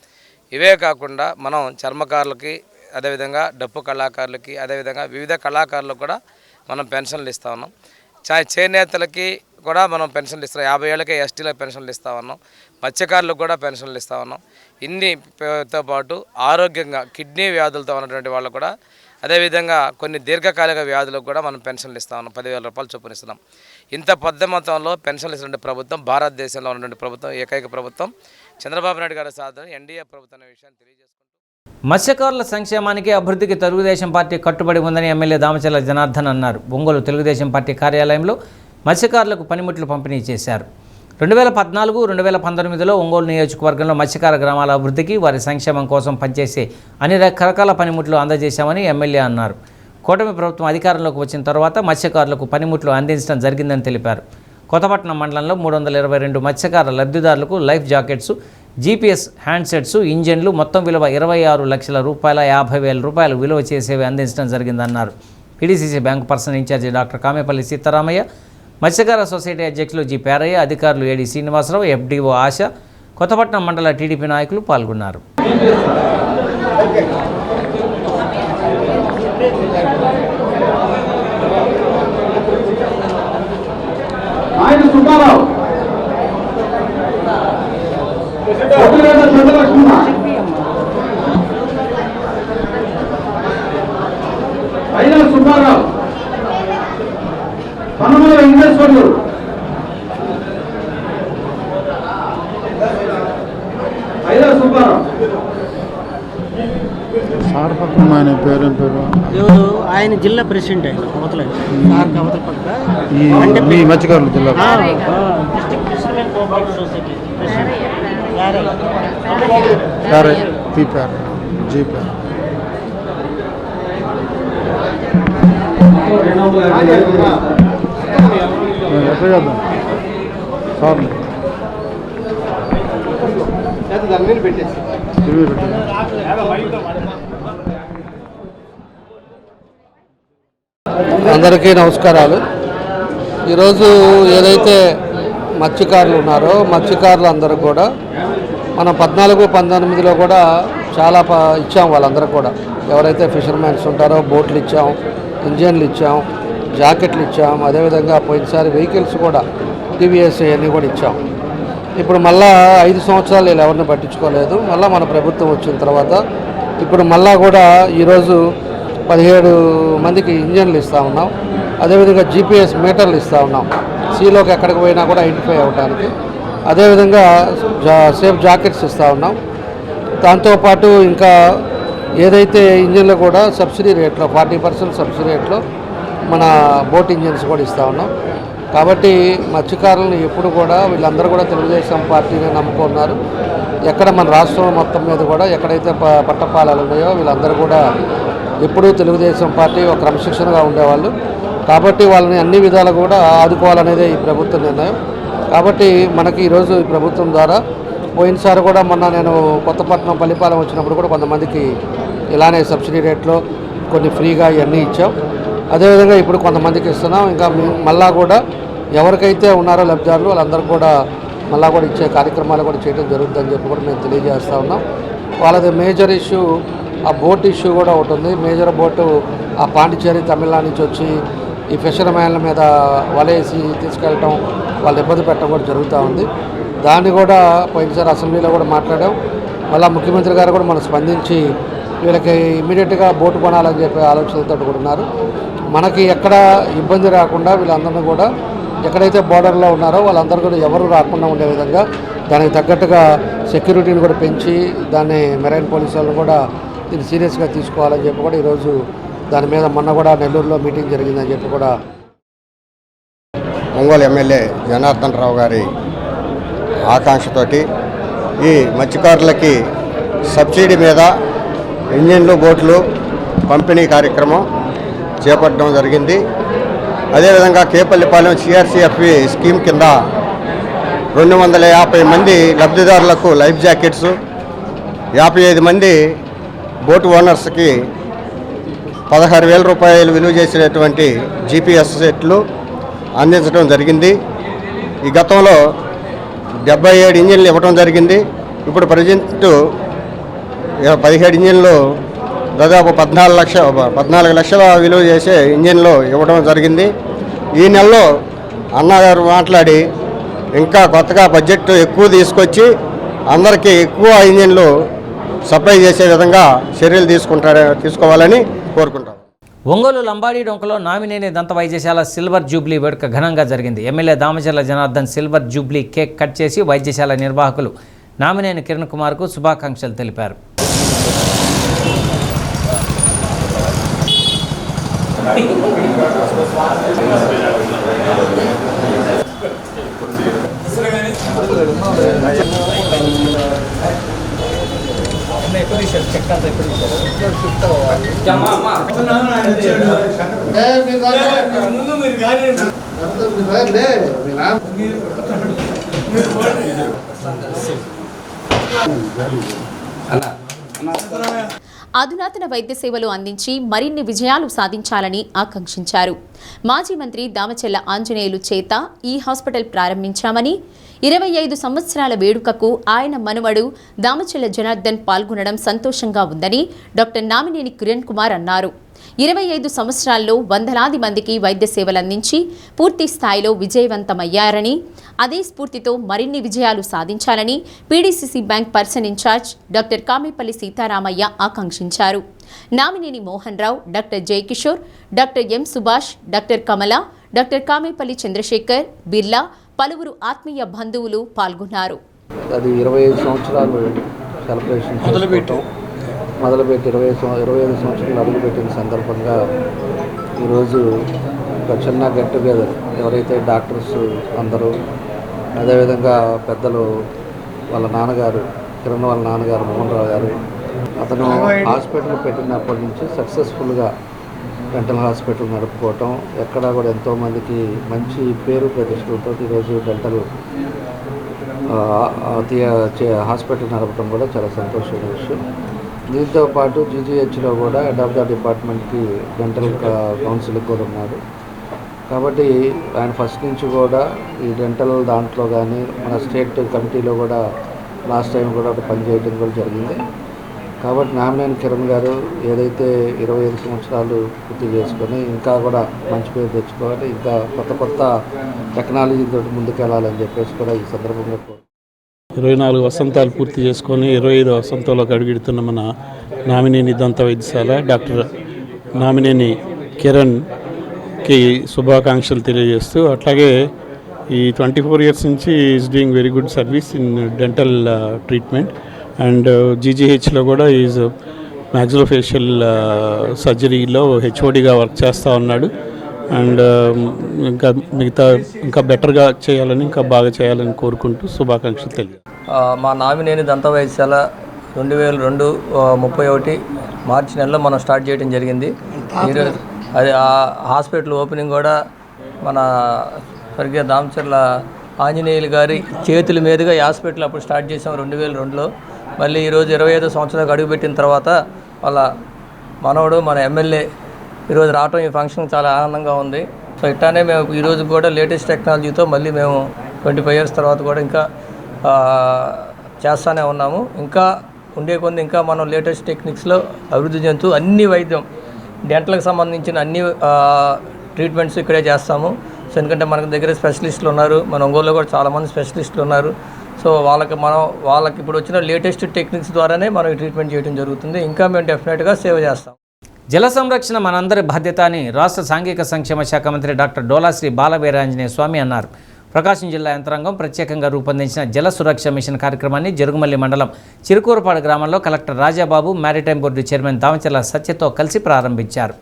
ఇవే కాకుండా మనం చర్మకారులకి, అదేవిధంగా డప్పు కళాకారులకి, అదేవిధంగా వివిధ కళాకారులకు కూడా మనం పెన్షన్లు ఇస్తూ ఉన్నాం. చేనేతలకి కూడా మనం పెన్షన్లు ఇస్తాం. 50 ఏళ్ళకే ఎస్టీలకు పెన్షన్లు ఇస్తూ ఉన్నాం. మత్స్యకారులకు కూడా పెన్షన్లు ఇస్తూ ఉన్నాం. ఇన్నితో పాటు ఆరోగ్యంగా కిడ్నీ వ్యాధులతో ఉన్నటువంటి వాళ్ళకు కూడా, అదేవిధంగా కొన్ని దీర్ఘకాలిక వ్యాధులకు కూడా మనం పెన్షన్లు ఇస్తూ ఉన్నాం. 10,000 రూపాయలు చొప్పున ఇస్తున్నాం. ఇంత పెద్ద మొత్తంలో పెన్షన్లు ఇస్తున్న ప్రభుత్వం భారతదేశంలో ఉన్నటువంటి ప్రభుత్వం, ఏకైక ప్రభుత్వం చంద్రబాబు నాయుడు గారి సాధన ఎన్డీఏ ప్రభుత్వం అనే విషయాన్ని తెలియజేసుకుంటూ, మత్స్యకారుల సంక్షేమానికి, అభివృద్ధికి తెలుగుదేశం పార్టీ కట్టుబడి ఉందని ఎమ్మెల్యే దామచర్ల జనార్దన్ అన్నారు. ఒంగోలు తెలుగుదేశం పార్టీ కార్యాలయంలో మత్స్యకారులకు పనిముట్లు పంపిణీ చేశారు. 2014-2019లో ఒంగోలు నియోజకవర్గంలో మత్స్యకార గ్రామాల అభివృద్ధికి, వారి సంక్షేమం కోసం పనిచేసే అన్ని రకరకాల పనిముట్లు అందజేశామని ఎమ్మెల్యే అన్నారు. కూటమి ప్రభుత్వం అధికారంలోకి వచ్చిన తర్వాత మత్స్యకారులకు పనిముట్లు అందించడం జరిగిందని తెలిపారు. కొత్తపట్నం మండలంలో 322 మత్స్యకార లబ్ధిదారులకు లైఫ్ జాకెట్స్, జీపీఎస్ హ్యాండ్సెట్స్, ఇంజన్లు మొత్తం విలువ 26 లక్షల రూపాయల 50,000 రూపాయలు విలువ చేసేవి అందించడం జరిగిందన్నారు. PDCC bank personal incharge doctor Kamepalli Seetharamaiah, మత్స్యకార సొసైటీ అధ్యక్షులు జి పేరయ్య, అధికారులు ఏడి శ్రీనివాసరావు, ఎఫ్డీఓ ఆశ, కొత్తపట్నం మండల టీడీపీ నాయకులు పాల్గొన్నారు. సార్ పక్కన ఆయన పేరు ఎవరు ఆయన జిల్లా ప్రెసిడెంట్ ఆయన అవతల అవతల పక్క ఈ మీ మత్స్యకారుల జిల్లా డిస్ట్రిక్ట్ ఫిషర్మెన్ కోఆపరేటివ్ సొసైటీ సరే పీపీఆర్ జీపీఆర్ ఎట్లా చేద్దాం సార్ అందరికీ నమస్కారాలు. ఈరోజు ఏదైతే మత్స్యకారులు ఉన్నారో మత్స్యకారులు అందరూ కూడా మనం 14-19లో కూడా చాలా ఇచ్చాం. వాళ్ళందరూ కూడా ఎవరైతే ఫిషర్మెన్స్ ఉంటారో బోట్లు ఇచ్చాం, ఇంజన్లు ఇచ్చాం, జాకెట్లు ఇచ్చాం. అదేవిధంగా పోయినసారి వెహికల్స్ కూడా టీవీఎస్ అన్నీ కూడా ఇచ్చాం. ఇప్పుడు మళ్ళా 5 సంవత్సరాలు వీళ్ళు ఎవరిని పట్టించుకోలేదు. మళ్ళీ మన ప్రభుత్వం వచ్చిన తర్వాత ఇప్పుడు మళ్ళా కూడా ఈరోజు 17 మందికి ఇంజన్లు ఇస్తూ ఉన్నాం. అదేవిధంగా జీపీఎస్ మీటర్లు ఇస్తూ ఉన్నాం, సీలోకి ఎక్కడికి పోయినా కూడా ఐడెంటిఫై అవ్వడానికి. అదేవిధంగా సేఫ్ జాకెట్స్ ఇస్తూ ఉన్నాం. దాంతోపాటు ఇంకా ఏదైతే ఇంజన్లు కూడా సబ్సిడీ రేట్లో 40% సబ్సిడీ రేట్లో మన బోట్ ఇంజన్స్ కూడా ఇస్తూ ఉన్నాం. కాబట్టి మత్స్యకారులను ఎప్పుడు కూడా వీళ్ళందరూ కూడా తెలుగుదేశం పార్టీని నమ్ముకున్నారు. ఎక్కడ మన రాష్ట్రం మొత్తం మీద కూడా ఎక్కడైతే పట్టపాలాలు ఉన్నాయో వీళ్ళందరూ కూడా ఎప్పుడూ తెలుగుదేశం పార్టీ ఒక క్రమశిక్షణగా ఉండేవాళ్ళు. కాబట్టి వాళ్ళని అన్ని విధాలు కూడా ఆదుకోవాలనేదే ఈ ప్రభుత్వ నిర్ణయం. కాబట్టి మనకి ఈరోజు ఈ ప్రభుత్వం ద్వారా పోయినసారి కూడా మొన్న నేను కొత్తపట్నం పల్లిపాలెం వచ్చినప్పుడు కూడా కొంతమందికి ఇలానే సబ్సిడీ రేట్లో కొన్ని ఫ్రీగా ఇవన్నీ ఇచ్చాం. అదేవిధంగా ఇప్పుడు కొంతమందికి ఇస్తున్నాం. ఇంకా మళ్ళా కూడా ఎవరికైతే ఉన్నారో లబ్ధిదారులు వాళ్ళందరూ కూడా మళ్ళా కూడా ఇచ్చే కార్యక్రమాలు కూడా చేయడం జరుగుతుందని చెప్పి కూడా మేము తెలియజేస్తూ ఉన్నాం. వాళ్ళది మేజర్ ఇష్యూ ఆ బోట్ ఇష్యూ కూడా ఒకటి ఉంది. మేజర్ బోటు ఆ పాండిచేరి తమిళనాడు నుంచి వచ్చి ఈ ఫిషర్ మ్యాన్ల మీద వలేసి తీసుకెళ్ళటం, వాళ్ళు ఇబ్బంది పెట్టడం కూడా జరుగుతూ ఉంది. దాన్ని కూడా పోయినసారి అసెంబ్లీలో కూడా మాట్లాడాం. మళ్ళీ ముఖ్యమంత్రి గారు కూడా మనం స్పందించి వీళ్ళకి ఇమీడియట్గా బోటు కొనాలని చెప్పి ఆలోచనలతో కూడా ఉన్నారు. మనకి ఎక్కడ ఇబ్బంది రాకుండా వీళ్ళందరినీ కూడా ఎక్కడైతే బోర్డర్లో ఉన్నారో వాళ్ళందరూ కూడా ఎవరు రాకుండా ఉండే విధంగా దానికి తగ్గట్టుగా సెక్యూరిటీని కూడా పెంచి దాన్ని మెరైన్ పోలీసు వాళ్ళు కూడా దీన్ని సీరియస్గా తీసుకోవాలని చెప్పి కూడా ఈరోజు దాని మీద మొన్న కూడా నెల్లూరులో మీటింగ్ జరిగిందని చెప్పి కూడా ఒంగోలు ఎమ్మెల్యే జనార్దన్ రావు గారి ఆకాంక్షతోటి ఈ మత్స్యకారులకి సబ్సిడీ మీద ఇంజన్లు బోట్లు పంపిణీ కార్యక్రమం చేపట్టడం జరిగింది. అదేవిధంగా కేపల్లిపాలెం సిఆర్సిఎఫ్వి స్కీమ్ కింద 250 మంది లబ్ధిదారులకు లైఫ్ జాకెట్స్, 55 మంది బోట్ ఓనర్స్కి 16,000 రూపాయలు విలువ చేసినటువంటి జీపీఎస్ సెట్లు అందించడం జరిగింది. ఈ గతంలో 77 ఇంజిన్లు ఇవ్వడం జరిగింది. ఇప్పుడు ప్రజెంట్ 17 ఇంజిన్లు దాదాపు 14 లక్షల విలువ చేసే ఇంజిన్లు ఇవ్వడం జరిగింది. ఈ నెలలో అన్నగారు మాట్లాడి ఇంకా కొత్తగా బడ్జెట్ ఎక్కువ తీసుకొచ్చి అందరికీ ఎక్కువ ఇంజిన్లు సప్లై చేసే విధంగా చర్యలు తీసుకోవాలని కోరుకుంటాం. ఒంగోలు లంబాడి డొంకలో నామినేని దంత వైద్యశాల సిల్వర్ జూబ్లీ వేడుక ఘనంగా జరిగింది. MLA Damacharla Janardhan silver Jubilee cake cut చేసి వైద్యశాల నిర్వాహకులు నామినేని కిరణ్ కుమార్కు శుభాకాంక్షలు తెలిపారు. అధునాతన వైద్య సేవలు అందించి మరిన్ని విజయాలు సాధించాలని ఆకాంక్షించారు. మాజీ మంత్రి దామచెల్ల ఆంజనేయులు చేత ఈ హాస్పిటల్ ప్రారంభించామని, 25 సంవత్సరాల వేడుకకు ఆయన మనుమడు దామచెల్ల జనార్దన్ పాల్గొనడం సంతోషంగా ఉందని డాక్టర్ నామినేని కిరణ్ కుమార్ అన్నారు. 25 సంవత్సరాల్లో వందలాది మందికి వైద్య సేవలు అందించి పూర్తి స్థాయిలో విజయవంతమయ్యారని, అదే స్ఫూర్తితో మరిన్ని విజయాలు సాధించాలని PDCC bank person incharge doctor Kamepalli Seetharamaiah ఆకాంక్షించారు. Namineni Mohan Rao, doctor Jayakishore, doctor M Subhash, doctor Kamala, doctor Kamepalli Chandrasekhar, Birla, పలువురు ఆత్మీయ బంధువులు పాల్గొన్నారు. అది 25 సంవత్సరాలు సెలబ్రేషన్ మొదలుపెట్టి 25 సంవత్సరాలు అడుగుపెట్టిన సందర్భంగా ఈరోజు ఒక చిన్న గెట్ టుగెదర్ ఎవరైతే డాక్టర్స్ అందరూ, అదేవిధంగా పెద్దలు, వాళ్ళ నాన్నగారు కిరణ్ వాళ్ళ నాన్నగారు మోహన్ రావు గారు, అతను హాస్పిటల్ పెట్టినప్పటి నుంచి సక్సెస్ఫుల్గా డెంటల్ హాస్పిటల్ నడుపుకోవటం, ఎక్కడా కూడా ఎంతోమందికి మంచి పేరు ప్రతిష్టలతో ఈరోజు డెంటల్ హాస్పిటల్ నడపడం కూడా చాలా సంతోషమైన విషయం. దీంతో పాటు జీజీహెచ్లో కూడా హెడ్ ఆఫ్ ద డిపార్ట్మెంట్కి డెంటల్ కౌన్సిల్ కూడా ఉన్నారు. కాబట్టి ఆయన ఫస్ట్ నుంచి కూడా ఈ డెంటల్ దాంట్లో కానీ మన స్టేట్ కమిటీలో కూడా లాస్ట్ టైం కూడా ఒక పనిచేయడం కూడా జరిగింది. కాబట్టి నామినేని కిరణ్ గారు ఏదైతే 25 సంవత్సరాలు పూర్తి చేసుకొని ఇంకా కూడా మంచి పేరు తెచ్చుకోవాలి, ఇంకా కొత్త టెక్నాలజీతో ముందుకెళ్ళాలని చెప్పేసి కూడా ఈ సందర్భంగా 24 వసంతాలు పూర్తి చేసుకొని 25 వసంతంలోకి అడుగుడుతున్న మన నామినేని దంత వైద్యశాల డాక్టర్ నామినేని కిరణ్కి శుభాకాంక్షలు తెలియజేస్తూ, అట్లాగే ఈ 24 ఇయర్స్ నుంచి is doing very good service in dental treatment and జీజీహెచ్లో కూడా ఈజ్ మ్యాక్సిలోఫేషియల్ సర్జరీలో హెచ్ఓడిగా వర్క్ చేస్తూ ఉన్నాడు. అండ్ ఇంకా బెటర్గా చేయాలని, ఇంకా బాగా చేయాలని కోరుకుంటూ శుభాకాంక్షలు తెలియదు. మా నామినేని దంత వైద్యశాల 2031 మార్చి నెలలో మనం స్టార్ట్ చేయడం జరిగింది. ఈరోజు అది ఆ హాస్పిటల్ ఓపెనింగ్ కూడా మన స్వర్గీయ దామచర్ల ఆంజనేయులు గారి చేతుల మీదుగా ఈ హాస్పిటల్ అప్పుడు స్టార్ట్ చేసాం 2002లో. మళ్ళీ ఈరోజు 25 సంవత్సరాలకు అడుగుపెట్టిన తర్వాత వాళ్ళ మనవడు మన ఎమ్మెల్యే ఈరోజు రావటం ఈ ఫంక్షన్ చాలా ఆనందంగా ఉంది. సో ఇట్లానే మేము ఈరోజు కూడా లేటెస్ట్ టెక్నాలజీతో మళ్ళీ మేము 25 ఇయర్స్ తర్వాత కూడా ఇంకా చేస్తూనే ఉన్నాము. ఇంకా ఉండే కొన్ని ఇంకా మనం లేటెస్ట్ టెక్నిక్స్లో అభివృద్ధి చెందుతూ అన్ని వైద్యం డెంటల్కి సంబంధించిన అన్ని ట్రీట్మెంట్స్ ఇక్కడే చేస్తాము. సో ఎందుకంటే మనకు దగ్గర స్పెషలిస్టులు ఉన్నారు, మన ఒంగోలులో కూడా చాలామంది స్పెషలిస్టులు ఉన్నారు. సో వాళ్ళకి ఇప్పుడు వచ్చిన లేటెస్ట్ టెక్నిక్స్ ద్వారానే మనం ట్రీట్మెంట్ చేయడం జరుగుతుంది. ఇంకా మేము డెఫినెట్గా సేవ చేస్తాం. జల సంరక్షణ మనందరి బాధ్యత అని రాష్ట్ర సాంఘిక సంక్షేమ శాఖ మంత్రి డాక్టర్ డోలాశ్రీ బాలవీరాంజనేయ స్వామి అన్నారు. ప్రకాశం జిల్లా యంత్రాంగం ప్రత్యేకంగా రూపొందించిన జల సురక్ష మిషన్ కార్యక్రమాన్ని జరుగుమల్లి మండలం చిరుకూరపాడు గ్రామంలో collector Rajababu, maritime board chairman Damacharla సత్యతో కలిసి ప్రారంభించారు.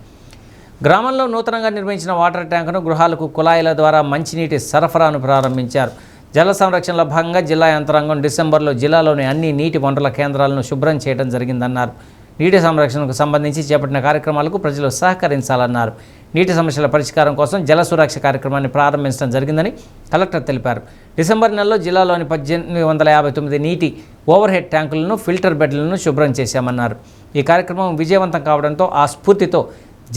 గ్రామంలో నూతనంగా నిర్మించిన వాటర్ ట్యాంకును, గృహాలకు కుళాయిల ద్వారా మంచినీటి సరఫరాను ప్రారంభించారు. జల సంరక్షణలో భాగంగా జిల్లా యంత్రాంగం డిసెంబర్లో జిల్లాలోని అన్ని నీటి వనరుల కేంద్రాలను శుభ్రం చేయడం జరిగిందన్నారు. నీటి సంరక్షణకు సంబంధించి చేపట్టిన కార్యక్రమాలకు ప్రజలు సహకరించాలన్నారు. నీటి సమస్యల పరిష్కారం కోసం జల సురక్ష కార్యక్రమాన్ని ప్రారంభించడం జరిగిందని కలెక్టర్ తెలిపారు. డిసెంబర్ నెలలో జిల్లాలోని 1859 నీటి ఓవర్ హెడ్ ట్యాంకులను, ఫిల్టర్ బెడ్లను శుభ్రం చేశామన్నారు. ఈ కార్యక్రమం విజయవంతం కావడంతో ఆ స్ఫూర్తితో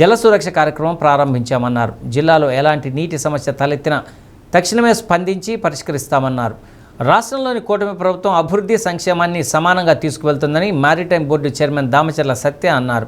జల సురక్ష కార్యక్రమం ప్రారంభించామన్నారు. జిల్లాలో ఎలాంటి నీటి సమస్య తలెత్తినా తక్షణమే స్పందించి పరిష్కరిస్తామన్నారు. రాష్ట్రంలోని కూటమి ప్రభుత్వం అభివృద్ధి, సంక్షేమాన్ని సమానంగా తీసుకువెళ్తుందని మ్యారిటైమ్ బోర్డు చైర్మన్ దామచర్ల సత్య అన్నారు.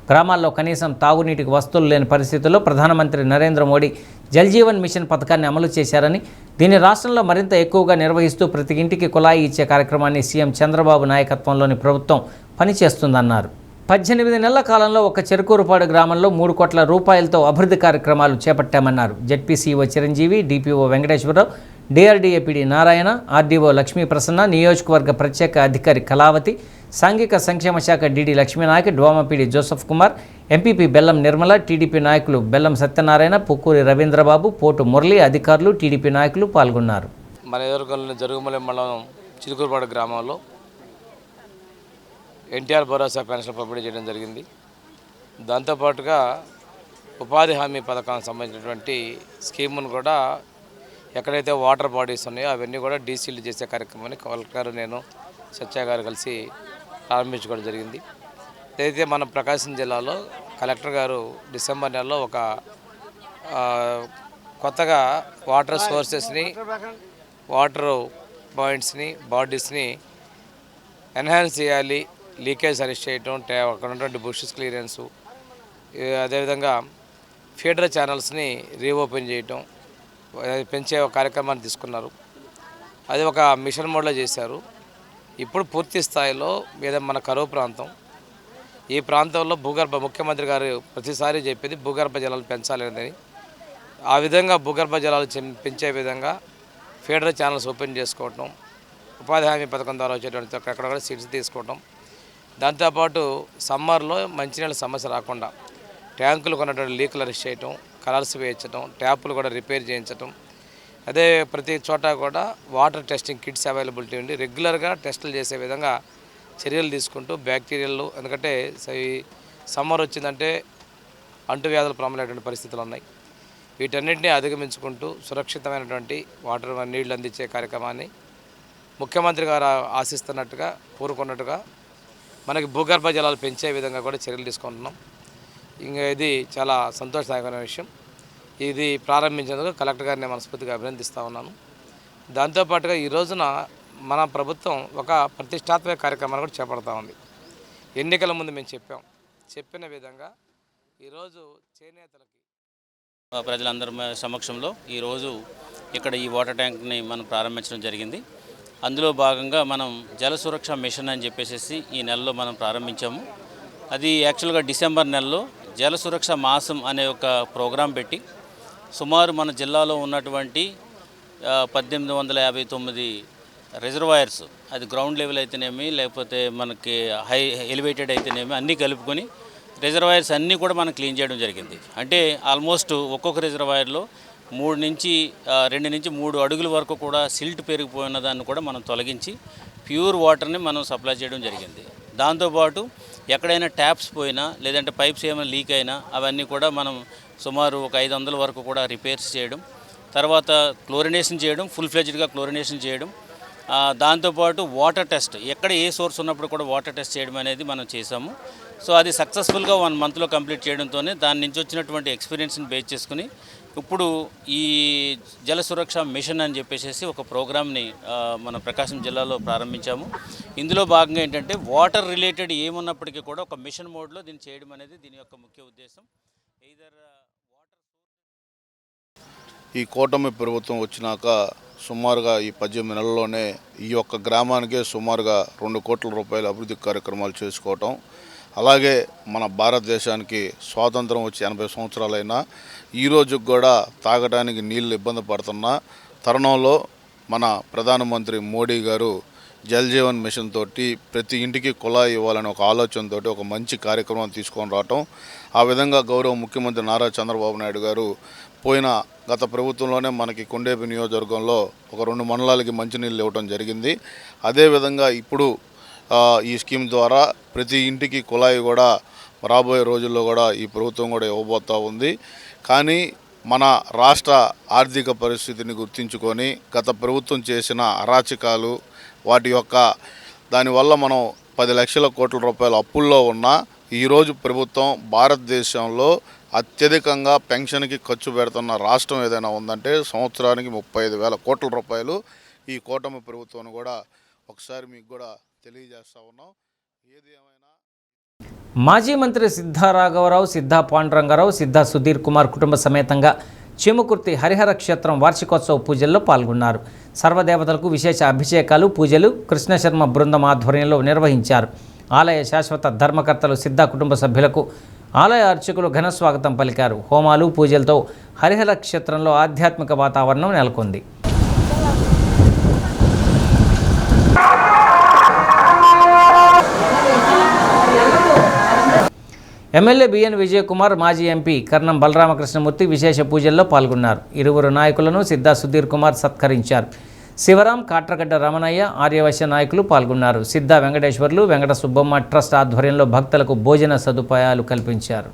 గ్రామాల్లో కనీసం తాగునీటికి వస్తువులు లేని పరిస్థితుల్లో ప్రధానమంత్రి నరేంద్ర మోడీ జల్ జీవన్ మిషన్ పథకాన్ని అమలు చేశారని, దీన్ని రాష్ట్రంలో మరింత ఎక్కువగా నిర్వహిస్తూ ప్రతి ఇంటికి కుళాయి ఇచ్చే కార్యక్రమాన్ని సీఎం చంద్రబాబు నాయకత్వంలోని ప్రభుత్వం పనిచేస్తుందన్నారు. 18 నెలల కాలంలో ఒక చెరుకూరుపాడు గ్రామంలో 3 కోట్ల రూపాయలతో అభివృద్ధి కార్యక్రమాలు చేపట్టామన్నారు. ZPCO Chiranjeevi, DPO Venkateswararao, DRDA PD Narayana, RDO Lakshmi Prasanna, నియోజకవర్గ ప్రత్యేక అధికారి కళావతి, సాంఘిక సంక్షేమ శాఖ DD Lakshminayak, DWMA PD Joseph Kumar, MPP Bellam Nirmala, TDP నాయకులు బెల్లం సత్యనారాయణ, పుక్కూరి రవీంద్రబాబు, పోటు మురళి, అధికారులు, టీడీపీ నాయకులు పాల్గొన్నారు. మన ఎదుర్కొన్న జరుగుమల మండలం చిలుకూరుపాడు గ్రామంలో ఎన్టీఆర్ భరోసా పెన్షన్ పంపిణీ చేయడం జరిగింది. దాంతోపాటుగా ఉపాధి హామీ పథకానికి సంబంధించినటువంటి స్కీమును కూడా ఎక్కడైతే వాటర్ బాడీస్ ఉన్నాయో అవన్నీ కూడా డీసీలు చేసే కార్యక్రమాన్ని కలెక్టర్ నేను సత్య గారు కలిసి ప్రారంభించుకోవడం జరిగింది. ఏదైతే మన ప్రకాశం జిల్లాలో కలెక్టర్ గారు డిసెంబర్ నెలలో ఒక కొత్తగా వాటర్ సోర్సెస్ని, వాటర్ పాయింట్స్ని, బాడీస్ని ఎన్హాన్స్ చేయాలి, లీకేజ్ అరెస్ట్ చేయటం, అక్కడ ఉన్నటువంటి బుషెస్ క్లియరెన్సు, అదేవిధంగా ఫీడర్ ఛానల్స్ని రీఓపెన్ చేయటం, పెంచే ఒక కార్యక్రమాన్ని తీసుకున్నారు. అది ఒక మిషన్ మోడ్లో చేశారు. ఇప్పుడు పూర్తి స్థాయిలో మన కరువు ప్రాంతం, ఈ ప్రాంతంలో ముఖ్యమంత్రి గారు ప్రతిసారి చెప్పేది భూగర్భ జలాలు పెంచాలనేది. ఆ విధంగా భూగర్భ జలాలు పెంచే విధంగా ఫీడర్ ఛానల్స్ ఓపెన్ చేసుకోవటం, ఉపాధి హామీ పథకం ద్వారా వచ్చేటువంటి అక్కడ కూడా సీడ్స్ తీసుకోవటం, దాంతోపాటు సమ్మర్లో మంచినీళ్ళ సమస్య రాకుండా ట్యాంకులు కొన్నటువంటి లీకులు అరెస్ట్ చేయటం, కలర్స్ వేయించడం, ట్యాపులు కూడా రిపేర్ చేయించడం, అదే ప్రతి చోట కూడా వాటర్ టెస్టింగ్ కిట్స్ అవైలబిలిటీ ఉండి రెగ్యులర్గా టెస్టులు చేసే విధంగా చర్యలు తీసుకుంటూ బ్యాక్టీరియాలు, ఎందుకంటే ఈ సమ్మర్ వచ్చిందంటే అంటువ్యాధులు ప్రమాదమైనటువంటి పరిస్థితులు ఉన్నాయి. వీటన్నింటినీ అధిగమించుకుంటూ సురక్షితమైనటువంటి వాటర్ నీళ్లు అందించే కార్యక్రమాన్ని ముఖ్యమంత్రి గారు ఆశిస్తున్నట్టుగా కోరుకున్నట్టుగా మనకి భూగర్భ జలాలు పెంచే విధంగా కూడా చర్యలు తీసుకుంటున్నాం. ఇంకా ఇది చాలా సంతోషదాయకమైన విషయం. ఇది ప్రారంభించేందుకు కలెక్టర్ గారిని మనస్ఫూర్తిగా అభినందిస్తూ ఉన్నాను. దాంతోపాటుగా ఈ రోజున మన ప్రభుత్వం ఒక ప్రతిష్టాత్మక కార్యక్రమాన్ని కూడా చేపడతా ఉంది. ఎన్నికల ముందు మేము చెప్పిన విధంగా ఈరోజు చేనేతలకి ప్రజలందరి సమక్షంలో ఈరోజు ఇక్కడ ఈ వాటర్ ట్యాంక్ని మనం ప్రారంభించడం జరిగింది. అందులో భాగంగా మనం జల సురక్ష మిషన్ అని చెప్పేసి ఈ నెలలో మనం ప్రారంభించాము. అది యాక్చువల్గా డిసెంబర్ నెలలో జల సురక్ష మాసం అనే ఒక ప్రోగ్రాం పెట్టి సుమారు మన జిల్లాలో ఉన్నటువంటి 1859 రిజర్వాయర్స్, అది గ్రౌండ్ లెవెల్ అయితేనేమి లేకపోతే మనకి హై ఎలివేటెడ్ అయితేనేమి అన్నీ కలుపుకొని రిజర్వాయర్స్ అన్నీ కూడా మనం క్లీన్ చేయడం జరిగింది. అంటే ఆల్మోస్ట్ ఒక్కొక్క రిజర్వాయర్లో 2 నుంచి 3 అడుగుల వరకు కూడా సిల్ట్ పెరిగిపోయిన దాన్ని కూడా మనం తొలగించి ప్యూర్ వాటర్ని మనం సప్లై చేయడం జరిగింది. దాంతోపాటు ఎక్కడైనా ట్యాప్స్ పోయినా లేదంటే పైప్స్ ఏమైనా లీక్ అయినా అవన్నీ కూడా మనం సుమారు ఒక 500 వరకు కూడా రిపేర్స్ చేయడం, తర్వాత క్లోరినేషన్ చేయడం, ఫుల్ ఫ్లెడ్జ్డ్గా క్లోరినేషన్ చేయడం, దాంతోపాటు వాటర్ టెస్ట్ ఎక్కడ ఏ సోర్స్ ఉన్నప్పుడు కూడా వాటర్ టెస్ట్ చేయడం అనేది మనం చేసాము. సో అది సక్సెస్ఫుల్గా 1 మంత్లో కంప్లీట్ చేయడంతోనే దాని నుంచి వచ్చినటువంటి ఎక్స్పీరియన్స్ని బేస్ చేసుకుని ఇప్పుడు ఈ జల సురక్ష మిషన్ అని చెప్పేసి ఒక ప్రోగ్రామ్ని మన ప్రకాశం జిల్లాలో ప్రారంభించాము. ఇందులో భాగంగా ఏంటంటే వాటర్ రిలేటెడ్ ఏమున్నప్పటికీ కూడా ఒక మిషన్ మోడ్లో దీన్ని చేయడం అనేది దీని యొక్క ముఖ్య ఉద్దేశం. ఈ కూటమి ప్రభుత్వం వచ్చినాక సుమారుగా ఈ 18 నెలల్లోనే ఈ యొక్క గ్రామానికే సుమారుగా 2 కోట్ల రూపాయల అభివృద్ధి కార్యక్రమాలు చేసుకోవటం, అలాగే మన భారతదేశానికి స్వాతంత్రం వచ్చి 80 సంవత్సరాలైనా ఈరోజు కూడా తాగడానికి నీళ్ళు ఇబ్బంది పడుతున్న తరుణంలో మన ప్రధానమంత్రి మోడీ గారు జల్ జీవన్ మిషన్ తోటి ప్రతి ఇంటికి కుళాయి ఇవ్వాలని ఒక ఆలోచనతోటి ఒక మంచి కార్యక్రమం తీసుకొని రావటం, ఆ విధంగా గౌరవ ముఖ్యమంత్రి నారా చంద్రబాబు నాయుడు గారు గత ప్రభుత్వంలోనే మనకి కొండేపి నియోజకవర్గంలో ఒక 2 మండలాలకి మంచినీళ్ళు ఇవ్వడం జరిగింది. అదేవిధంగా ఇప్పుడు ఈ స్కీమ్ ద్వారా ప్రతి ఇంటికి కుళాయి కూడా రాబోయే రోజుల్లో కూడా ఈ ప్రభుత్వం కూడా ఇవ్వబోతూ ఉంది. కానీ మన రాష్ట్ర ఆర్థిక పరిస్థితిని గుర్తించుకొని గత ప్రభుత్వం చేసిన అరాచకాలు వాటి యొక్క దానివల్ల మనం 10 లక్షల కోట్ల రూపాయల అప్పుల్లో ఉన్న ఈరోజు ప్రభుత్వం భారతదేశంలో అత్యధికంగా పెన్షన్కి ఖర్చు పెడుతున్న రాష్ట్రం ఏదైనా ఉందంటే సంవత్సరానికి 35,000 కోట్ల రూపాయలు ఈ కూటమి ప్రభుత్వం కూడా ఒకసారి మీకు కూడా తెలియజేస్తా ఉన్నాం. ఏది ఏమైనా మాజీ మంత్రి సిద్ధా రాఘవరావు, సిద్ధా పాండురంగారావు, సిద్ధా సుధీర్ కుమార్ కుటుంబ సమేతంగా చీమకుర్తి హరిహర క్షేత్రం వార్షికోత్సవ పూజల్లో పాల్గొన్నారు. సర్వదేవతలకు విశేష అభిషేకాలు, పూజలు కృష్ణశర్మ బృందం ఆధ్వర్యంలో నిర్వహించారు. ఆలయ శాశ్వత ధర్మకర్తలు సిద్ధా కుటుంబ సభ్యులకు ఆలయ అర్చకులు ఘన స్వాగతం పలికారు. హోమాలు, పూజలతో హరిహర క్షేత్రంలో ఆధ్యాత్మిక వాతావరణం నెలకొంది. ఎమ్మెల్యే బిఎన్ విజయకుమార్, మాజీ ఎంపీ కర్ణం బలరామకృష్ణమూర్తి విశేష పూజల్లో పాల్గొన్నారు. ఇరువురు నాయకులను సిద్ధా సుధీర్ కుమార్ సత్కరించారు. శివరాం, కాట్రగడ్డ రమణయ్య, ఆర్యవైశ్య నాయకులు పాల్గొన్నారు. సిద్ధా వెంకటేశ్వర్లు, వెంకట సుబ్బమ్మ ట్రస్ట్ ఆధ్వర్యంలో భక్తులకు భోజన సదుపాయాలు కల్పించారు.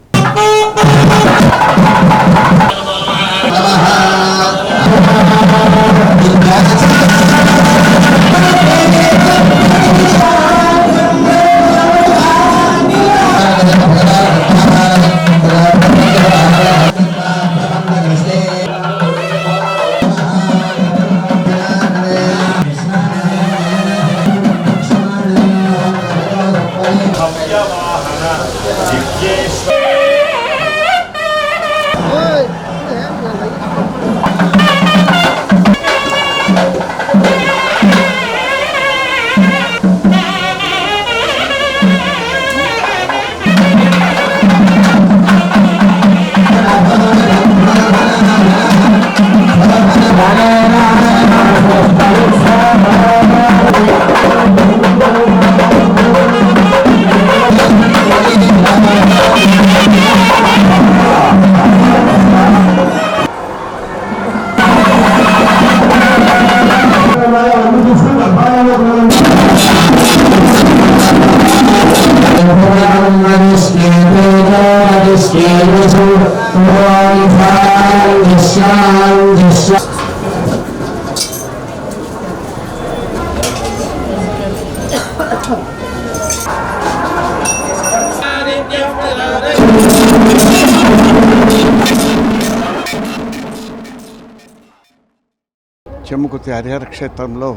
చెమ్ముకుర్తి హరిహర క్షేత్రంలో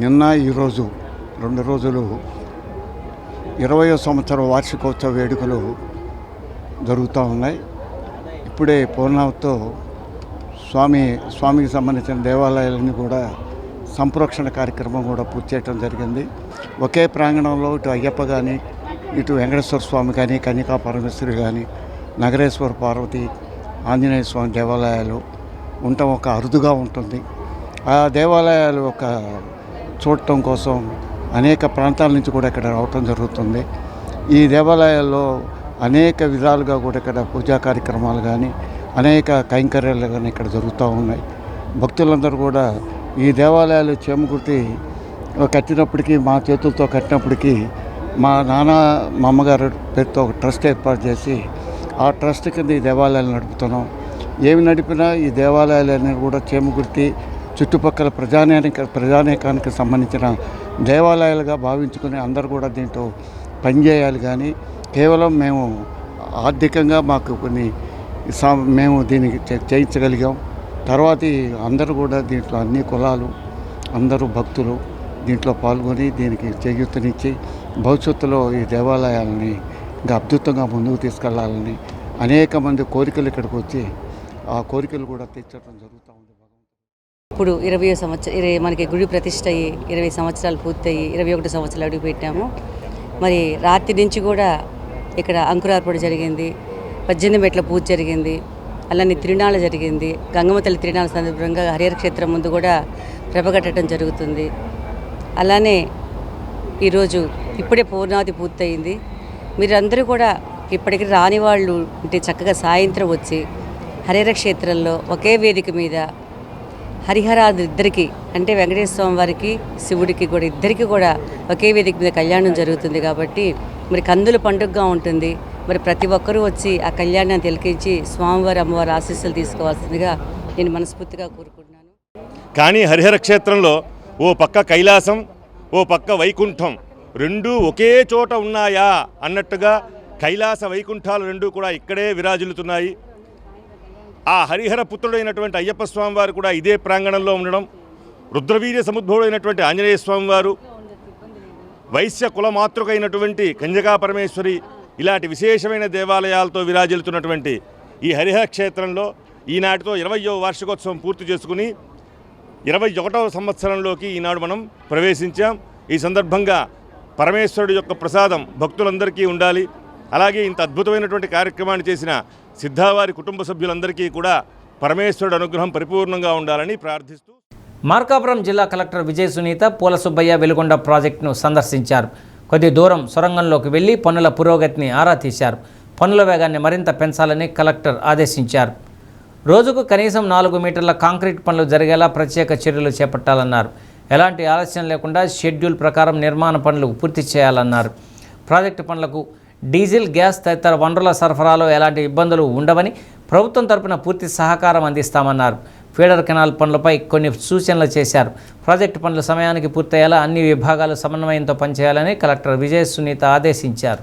నిన్న ఈరోజు 2 రోజులు 20వ సంవత్సరం వార్షికోత్సవ వేడుకలు జరుగుతూ ఉన్నాయి. ఇప్పుడే పూర్ణావతితో స్వామికి సంబంధించిన దేవాలయాలన్నీ కూడా సంప్రోక్షణ కార్యక్రమం కూడా పూర్తి చేయడం జరిగింది. ఒకే ప్రాంగణంలో ఇటు అయ్యప్ప కానీ, ఇటు వెంకటేశ్వర స్వామి కానీ, కన్యకా పరమేశ్వరి కానీ, నగరేశ్వర పార్వతి, ఆంజనేయ స్వామి దేవాలయాలు ఉండటం ఒక అరుదుగా ఉంటుంది. ఆ దేవాలయాలు ఒక చూడటం కోసం అనేక ప్రాంతాల నుంచి కూడా ఇక్కడ రావటం జరుగుతుంది. ఈ దేవాలయాల్లో అనేక విధాలుగా కూడా ఇక్కడ పూజా కార్యక్రమాలు కానీ, అనేక కైంకర్యాలు కానీ ఇక్కడ జరుగుతూ ఉన్నాయి. భక్తులందరూ కూడా ఈ దేవాలయాలు చేమకుర్తి కట్టినప్పటికీ, మా చేతులతో కట్టినప్పటికీ మా నాన్న మా అమ్మగారు పేరుతో ఒక ట్రస్ట్ ఏర్పాటు చేసి ఆ ట్రస్ట్ కింద ఈ దేవాలయాలు నడుపుతున్నాం. ఏమి నడిపినా ఈ దేవాలయాలన్నీ కూడా చేమకుర్తి చుట్టుపక్కల ప్రజానేకానికి సంబంధించిన దేవాలయాలుగా భావించుకుని అందరూ కూడా దీంట్లో పనిచేయాలి. కానీ కేవలం మేము ఆర్థికంగా మాకు కొన్ని మేము దీనికి చేయించగలిగాం. తర్వాత అందరూ కూడా దీంట్లో అన్ని కులాలు, అందరూ భక్తులు దీంట్లో పాల్గొని దీనికి చేయూతనిచ్చి భవిష్యత్తులో ఈ దేవాలయాలని ఇంకా అద్భుతంగా ముందుకు తీసుకెళ్లాలని అనేక మంది కోరికలు ఇక్కడికి వచ్చి ఆ కోరికలు కూడా తీర్చడం జరుగుతూ ఉంది. ఇప్పుడు 20వ సంవత్సరం మనకి గుడి ప్రతిష్ట అయ్యి 20 సంవత్సరాలు పూర్తయి 21 సంవత్సరాలు అడుగు పెట్టాము. మరి రాత్రి నుంచి కూడా ఇక్కడ అంకురార్పణ జరిగింది, 18 మెట్ల పూజ జరిగింది, అలానే తిరునాళ్ళ జరిగింది. గంగమ్మ తల్లి తిరునాళ్ళ సందర్భంగా హరిహర క్షేత్రం ముందు కూడా ప్రభగట్టడం జరుగుతుంది. అలానే ఈరోజు ఇప్పుడే పూర్ణావతి పూర్తయింది. మీరందరూ కూడా ఇప్పటికీ రాని వాళ్ళు అంటే చక్కగా సాయంత్రం వచ్చి హరిహర క్షేత్రంలో ఒకే వేదిక మీద హరిహరాదు ఇద్దరికి అంటే వెంకటేశ్వర స్వామి వారికి, శివుడికి కూడా ఇద్దరికి కూడా ఒకే వేదిక మీద కళ్యాణం జరుగుతుంది. కాబట్టి మరి కందుల పండుగగా ఉంటుంది. మరి ప్రతి ఒక్కరూ వచ్చి ఆ కళ్యాణాన్ని తిలకించి స్వామివారి అమ్మవారి ఆశీస్సులు తీసుకోవాల్సిందిగా నేను మనస్ఫూర్తిగా కోరుకుంటున్నాను. కానీ హరిహర క్షేత్రంలో ఓ పక్క కైలాసం, ఓ పక్క వైకుంఠం రెండూ ఒకే చోట ఉన్నాయా అన్నట్టుగా కైలాస వైకుంఠాలు రెండూ కూడా ఇక్కడే విరాజిల్లుతున్నాయి. ఆ హరిహర పుత్రుడైనటువంటి అయ్యప్ప స్వామివారు కూడా ఇదే ప్రాంగణంలో ఉండడం, రుద్రవీర్య సముద్భవుడైనటువంటి ఆంజనేయ స్వామివారు, వైశ్య కులమాతృకైనటువంటి కన్యకా పరమేశ్వరి, ఇలాంటి విశేషమైన దేవాలయాలతో విరాజిల్లుతున్నటువంటి ఈ హరిహర క్షేత్రంలో ఈనాటితో 20వ వార్షికోత్సవం పూర్తి చేసుకుని 21వ సంవత్సరంలోకి ఈనాడు మనం ప్రవేశించాం. ఈ సందర్భంగా పరమేశ్వరుడు యొక్క ప్రసాదం భక్తులందరికీ ఉండాలి. అలాగే ఇంత అద్భుతమైనటువంటి కార్యక్రమాన్ని చేసిన సిద్ధావారి కుటుంబ సభ్యులందరికీ కూడా పరమేశ్వరుడు అనుగ్రహం పరిపూర్ణంగా ఉండాలని ప్రార్థిస్తూ మార్కాపురం జిల్లా కలెక్టర్ విజయ సునీత పూల సుబ్బయ్య వెలుగొండ ప్రాజెక్టును సందర్శించారు. కొద్ది దూరం సొరంగంలోకి వెళ్లి పనుల పురోగతిని ఆరా తీశారు. పనుల వేగాన్ని మరింత పెంచాలని కలెక్టర్ ఆదేశించారు. రోజుకు కనీసం 4 మీటర్ల కాంక్రీట్ పనులు జరిగేలా ప్రత్యేక చర్యలు చేపట్టాలన్నారు. ఎలాంటి ఆలస్యం లేకుండా షెడ్యూల్ ప్రకారం నిర్మాణ పనులు పూర్తి చేయాలన్నారు. ప్రాజెక్టు పనులకు డీజిల్, గ్యాస్ తదితర వనరుల సరఫరాలో ఎలాంటి ఇబ్బందులు ఉండవని ప్రభుత్వం తరపున పూర్తి సహకారం అందిస్తామన్నారు. ఫీడర్ కెనాల్ పనులపై కొన్ని సూచనలు చేశారు. ప్రాజెక్టు పనులు సమయానికి పూర్తయ్యేలా అన్ని విభాగాలు సమన్వయంతో పనిచేయాలని కలెక్టర్ విజయ సునీత ఆదేశించారు.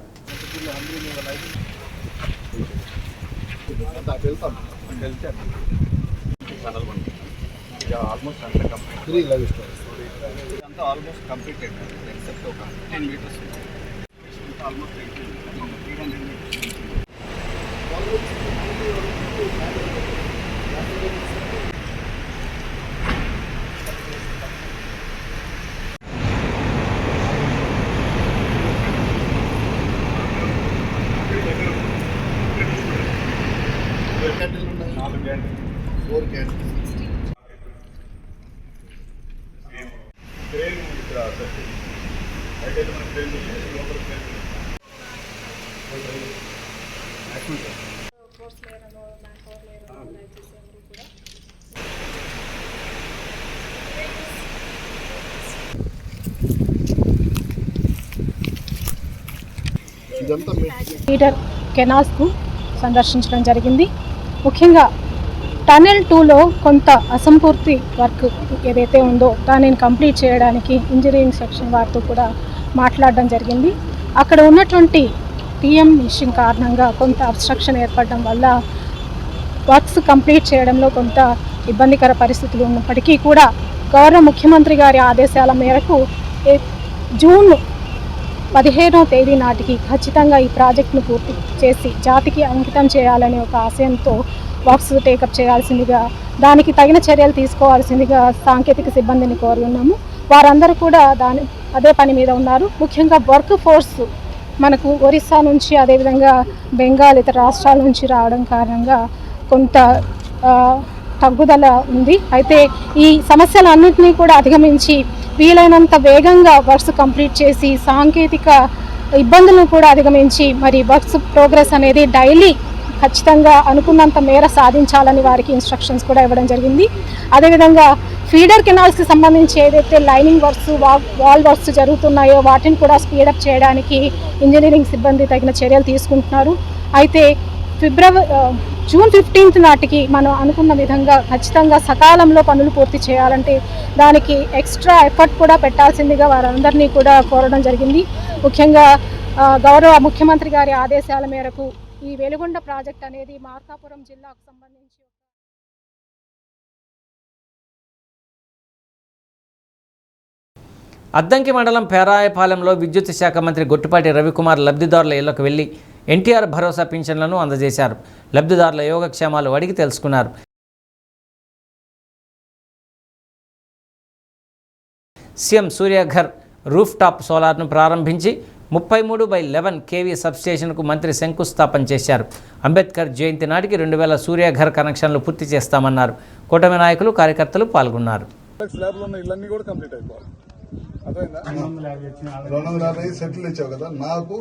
ఫీడర్ కెనాల్స్కు సందర్శించడం జరిగింది. ముఖ్యంగా టనెల్ 2లో కొంత అసంపూర్తి వర్క్ ఏదైతే ఉందో దానిని కంప్లీట్ చేయడానికి ఇంజనీరింగ్ సెక్షన్ వారితో కూడా మాట్లాడడం జరిగింది. అక్కడ ఉన్నటువంటి టీఎం మిషన్ కారణంగా కొంత అబ్స్ట్రక్షన్ ఏర్పడడం వల్ల వర్క్స్ కంప్లీట్ చేయడంలో కొంత ఇబ్బందికర పరిస్థితులు ఉన్నప్పటికీ కూడా గౌరవ ముఖ్యమంత్రి గారి ఆదేశాల మేరకు జూన్ 15వ తేదీ నాటికి ఖచ్చితంగా ఈ ప్రాజెక్టును పూర్తి చేసి జాతికి అంకితం చేయాలనే ఒక ఆశయంతో వర్క్స్ టేకప్ చేయాల్సిందిగా, దానికి తగిన చర్యలు తీసుకోవాల్సిందిగా సాంకేతిక సిబ్బందిని కోరి ఉన్నాము. వారందరూ కూడా అదే పని మీద ఉన్నారు. ముఖ్యంగా వర్క్ ఫోర్స్ మనకు ఒరిస్సా నుంచి, అదేవిధంగా బెంగాల్, ఇతర రాష్ట్రాల నుంచి రావడం కారణంగా కొంత తగ్గుదల ఉంది. అయితే ఈ సమస్యలన్నింటినీ కూడా అధిగమించి వీలైనంత వేగంగా వర్క్స్ కంప్లీట్ చేసి సాంకేతిక ఇబ్బందులను కూడా అధిగమించి మరి వర్క్స్ ప్రోగ్రెస్ అనేది డైలీ ఖచ్చితంగా అనుకున్నంత మేర సాధించాలని వారికి ఇన్స్ట్రక్షన్స్ కూడా ఇవ్వడం జరిగింది. అదేవిధంగా ఫీడర్ కెనాల్స్కి సంబంధించి ఏదైతే లైనింగ్ వర్క్స్, వాల్ వర్క్స్ జరుగుతున్నాయో వాటిని కూడా స్పీడప్ చేయడానికి ఇంజనీరింగ్ సిబ్బంది తగిన చర్యలు తీసుకుంటున్నారు. అయితే జూన్ 15th నాటికి మనం అనుకున్న విధంగా ఖచ్చితంగా సకాలంలో పనులు పూర్తి చేయాలంటే దానికి ఎక్స్ట్రా ఎఫర్ట్ కూడా పెట్టాల్సిందిగా వారందరినీ కూడా కోరడం జరిగింది. ముఖ్యంగా గౌరవ ముఖ్యమంత్రి గారి ఆదేశాల మేరకు ఈ వెలుగొండ ప్రాజెక్ట్ అనేది మార్కాపురం జిల్లాకు సంబంధించి అద్దంకి మండలం పేరాయపాలెంలో విద్యుత్ శాఖ మంత్రి గొట్టిపాటి రవికుమార్ లబ్ధిదారుల ఇళ్లకు వెళ్లి ఎన్టీఆర్ భరోసా పింఛన్లను అందజేశారు. లబ్ధిదారుల యోగక్షేమాలు అడిగి తెలుసుకున్నారు. సీఎం సూర్యఘర్ రూఫ్ టాప్ సోలార్ను ప్రారంభించి 33/11 kV సబ్స్టేషన్కు మంత్రి శంకుస్థాపన చేశారు. అంబేద్కర్ జయంతి నాటికి 2000 సూర్యఘర్ కనెక్షన్లు పూర్తి చేస్తామన్నారు. కూటమి నాయకులు, కార్యకర్తలు పాల్గొన్నారు. సెటిల్ ఇచ్చావు కదా నాకు.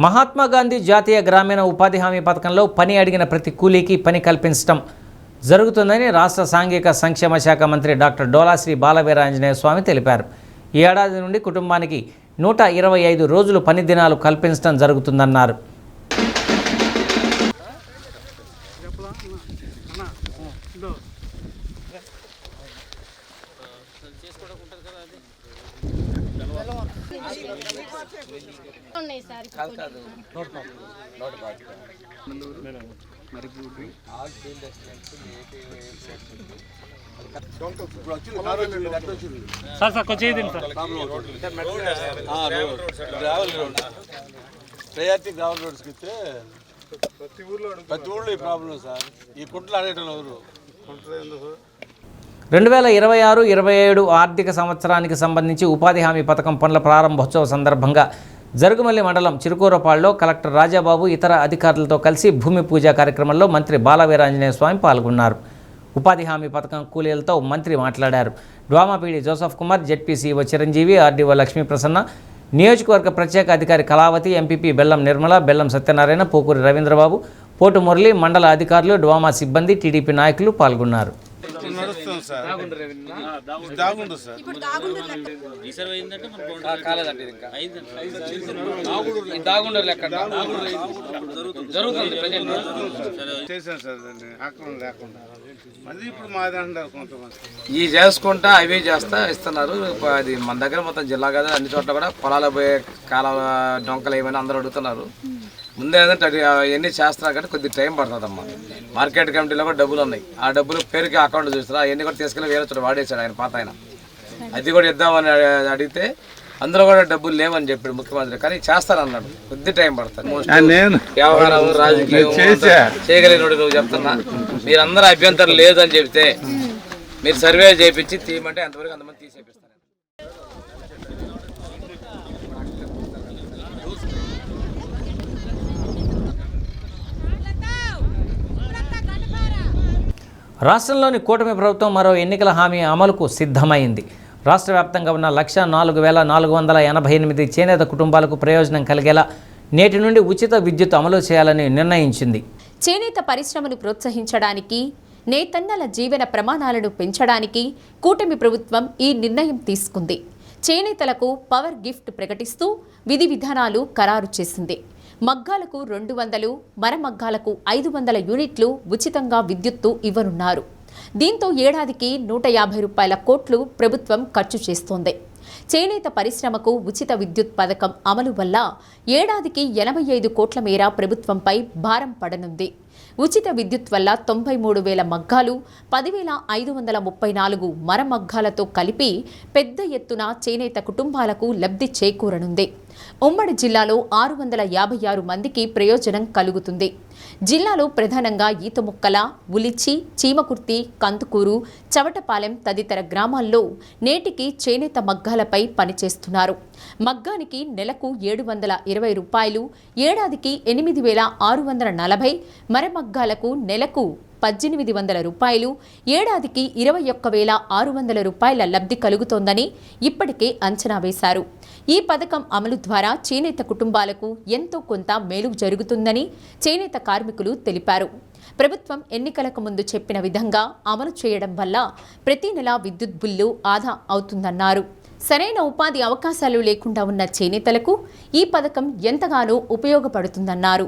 మహాత్మా గాంధీ జాతీయ గ్రామీణ ఉపాధి హామీ పథకంలో పని అడిగిన ప్రతి కూలీకి పని కల్పించడం జరుగుతుందని రాష్ట్ర సాంఘిక సంక్షేమ శాఖ మంత్రి డాక్టర్ డోలాశ్రీ బాలవీరాంజనేయ స్వామి తెలిపారు. ఈ ఏడాది నుండి కుటుంబానికి 125 రోజులు పని దినాలు కల్పించడం జరుగుతుందన్నారు. ప్రయారిటీ గ్రావెల్ రోడ్స్కి ఇస్తే ప్రతి ఊళ్ళో ఈ ప్రాబ్లం సార్. ఈ కుంటలు అడగటం ఎవరు? 2026-27 ఆర్థిక సంవత్సరానికి సంబంధించి ఉపాధి హామీ పథకం పనుల ప్రారంభోత్సవ సందర్భంగా జరుగుమల్లి మండలం చిరుకూరపాడులో కలెక్టర్ రాజాబాబు ఇతర అధికారులతో కలిసి భూమి పూజ కార్యక్రమంలో మంత్రి బాలవీరాంజనేయ స్వామి పాల్గొన్నారు. ఉపాధి హామీ పథకం కూలీలతో మంత్రి మాట్లాడారు. DWMA PD Joseph Kumar, ZPCO Chiranjeevi, RDO Lakshmi Prasanna, నియోజకవర్గ ప్రత్యేక అధికారి కళావతి, ఎంపీపీ బెల్లం నిర్మల, బెల్లం సత్యనారాయణ, పోకూరి రవీంద్రబాబు, పోటు మురళి, మండల అధికారులు, డ్వామా సిబ్బంది, టీడీపీ నాయకులు పాల్గొన్నారు. ఈ చేసుకుంటా అవి చేస్తా ఇస్తున్నారు. అది మన దగ్గర మొత్తం జిల్లా కదా, అన్ని చోట్ల కూడా పొలాల పోయే కాల డొంకలు ఏమైనా అందరూ అడుగుతున్నారు. ముందే ఏంటంటే అవన్నీ చేస్తున్నారు కాబట్టి కొద్దిగా టైం పడుతుందమ్మా. మార్కెట్ కమిటీలో కూడా డబ్బులు ఉన్నాయి. ఆ డబ్బులు పేరుకి అకౌంట్ చూస్తారు. అవన్నీ కూడా తీసుకెళ్ళి వేరే చోట వాడేశాడు ఆయన పాత ఆయన. అది కూడా ఇద్దామని అడిగితే అందులో కూడా డబ్బులు లేవని చెప్పాడు ముఖ్యమంత్రి. కానీ చేస్తారన్నాడు, కొద్ది టైం పడుతుంది. వ్యవహారం రాజకీయం చేయగలిగినోడు నువ్వు చెప్తున్నా. మీరందరూ అభ్యంతరం లేదని చెప్తే మీరు సర్వే చేయించి తీయమంటే అంతవరకు అంతమంది తీసేపిస్తారు. రాష్ట్రంలోని కూటమి ప్రభుత్వం మరో ఎన్నికల హామీ అమలుకు సిద్ధమైంది. రాష్ట్ర వ్యాప్తంగా ఉన్న 104,488 చేనేత కుటుంబాలకు ప్రయోజనం కలిగేలా నేటి నుండి ఉచిత విద్యుత్ అమలు చేయాలని నిర్ణయించింది. చేనేత పరిశ్రమను ప్రోత్సహించడానికి నేతన్నల జీవన ప్రమాణాలను పెంచడానికి కూటమి ప్రభుత్వం ఈ నిర్ణయం తీసుకుంది. చేనేతలకు పవర్ గిఫ్ట్ ప్రకటిస్తూ విధి విధానాలు ఖరారు చేసింది. మగ్గాలకు 200, మరమగ్గాలకు 500 యూనిట్లు ఉచితంగా విద్యుత్తు ఇవ్వనున్నారు. దీంతో ఏడాదికి 150 రూపాయల కోట్లు ప్రభుత్వం ఖర్చు చేస్తోంది. చేనేత పరిశ్రమకు ఉచిత విద్యుత్ పథకం అమలు వల్ల ఏడాదికి 85 కోట్ల మేర ప్రభుత్వంపై భారం పడనుంది. ఉచిత విద్యుత్ వల్ల 93,000 మగ్గాలు, 10,534 మరమగ్గాలతో కలిపి పెద్ద ఎత్తున చేనేత కుటుంబాలకు లబ్ధి చేకూరనుంది. ఉమ్మడి జిల్లాలో 656 మందికి ప్రయోజనం కలుగుతుంది. జిల్లాలో ప్రధానంగా ఈతముక్కల, ఉలిచి, చీమకుర్తి, కందుకూరు, చవటపాలెం తదితర గ్రామాల్లో నేటికి చేనేత మగ్గాలపై పనిచేస్తున్నారు. మగ్గానికి నెలకు 720 రూపాయలు, ఏడాదికి 8,640, మరమగ్గాలకు నెలకు 1,800 రూపాయలు, ఏడాదికి 21,600 రూపాయల లబ్ధి కలుగుతోందని ఇప్పటికే అంచనా వేశారు. ఈ పథకం అమలు ద్వారా చేనేత కుటుంబాలకు ఎంతో కొంత మేలు జరుగుతుందని చేనేత కార్మికులు తెలిపారు. ప్రభుత్వం ఎన్నికలకు ముందు చెప్పిన విధంగా అమలు చేయడం వల్ల ప్రతి నెల విద్యుత్ బిల్లు ఆదా అవుతుందన్నారు. సరైన ఉపాధి అవకాశాలు లేకుండా ఉన్న చేనేతలకు ఈ పథకం ఎంతగానో ఉపయోగపడుతుందన్నారు.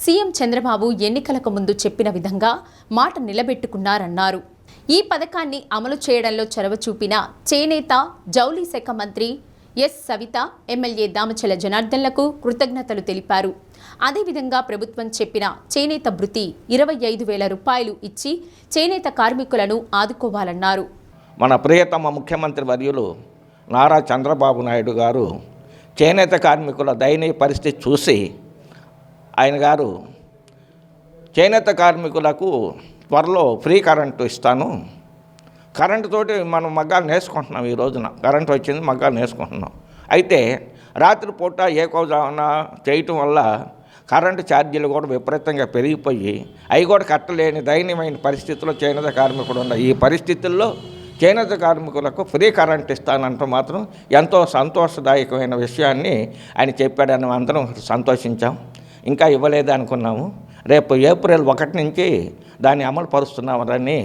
సీఎం చంద్రబాబు ఎన్నికలకు ముందు చెప్పిన విధంగా మాట నిలబెట్టుకున్నారన్నారు. ఈ పథకాన్ని అమలు చేయడంలో చొరవ చూపిన చేనేత, జౌళి శాఖ మంత్రి ఎస్ సవిత, ఎమ్మెల్యే దామచల జనార్దన్లకు కృతజ్ఞతలు తెలిపారు. అదేవిధంగా ప్రభుత్వం చెప్పిన చేనేత భృతి 25,000 రూపాయలు ఇచ్చి చేనేత కార్మికులను ఆదుకోవాలన్నారు. మన ప్రియతమ ముఖ్యమంత్రి వర్యులు నారా చంద్రబాబు నాయుడు గారు చేనేత కార్మికుల దయనీయ పరిస్థితి చూసి ఆయన గారు చేనేత కార్మికులకు త్వరలో ఫ్రీ కరెంటు ఇస్తాను, కరెంటుతోటి మనం మగ్గాలు నేసుకుంటున్నాం. ఈ రోజున కరెంటు వచ్చింది, మగ్గాలు నేసుకుంటున్నాం. అయితే రాత్రిపూట ఏకోజామున చేయటం వల్ల కరెంటు ఛార్జీలు కూడా విపరీతంగా పెరిగిపోయి అవి కూడా కట్టలేని దయనీయమైన పరిస్థితుల్లో చేనేత కార్మికులు ఉన్నాయి. ఈ పరిస్థితుల్లో చేనేత కార్మికులకు ఫ్రీ కరెంట్ ఇస్తానంటూ మాత్రం ఎంతో సంతోషదాయకమైన విషయాన్ని ఆయన చెప్పాడని అందరం సంతోషించాం. ఇంకా ఇవ్వలేదు అనుకున్నాము. రేపు ఏప్రిల్ 1 నుంచి దాన్ని అమలు పరుస్తున్నామని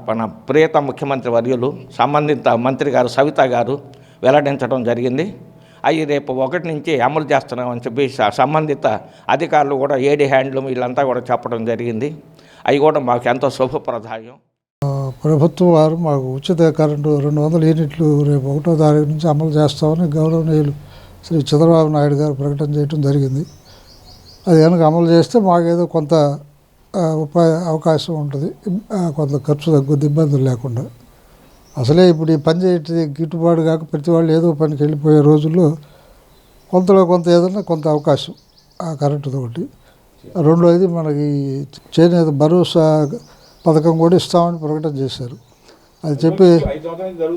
మన ప్రియతమ ముఖ్యమంత్రి వర్యులు సంబంధిత మంత్రి గారు సవిత గారు వెల్లడించడం జరిగింది. అవి రేపు 1 నుంచి అమలు చేస్తున్నామని చెప్పి సంబంధిత అధికారులు కూడా ఏడీ హ్యాండ్లు వీళ్ళంతా కూడా చెప్పడం జరిగింది. అవి కూడా మాకు ఎంతో శుభప్రదాయం. ప్రభుత్వం వారు మాకు ఉచిత కరెంటు 200 యూనిట్లు రేపు 1వ తారీఖు నుంచి అమలు చేస్తామని గౌరవనీయులు శ్రీ చంద్రబాబు నాయుడు గారు ప్రకటన చేయడం జరిగింది. అది కనుక అమలు చేస్తే మాకేదో కొంత ఉపాధి అవకాశం ఉంటుంది, కొంత ఖర్చు తగ్గుద్ది, ఇబ్బందులు లేకుండా. అసలే ఇప్పుడు ఈ పని చేయటి గిట్టుబాటు కాక ప్రతి వాళ్ళు ఏదో పనికి వెళ్ళిపోయే రోజుల్లో కొంతలో కొంత ఏదైనా కొంత అవకాశం ఆ కరెంటుతో ఒకటి. రెండోది మనకి చేనేత భరోసా పథకం కూడా ఇస్తామని ప్రకటన చేశారు. అది చెప్పి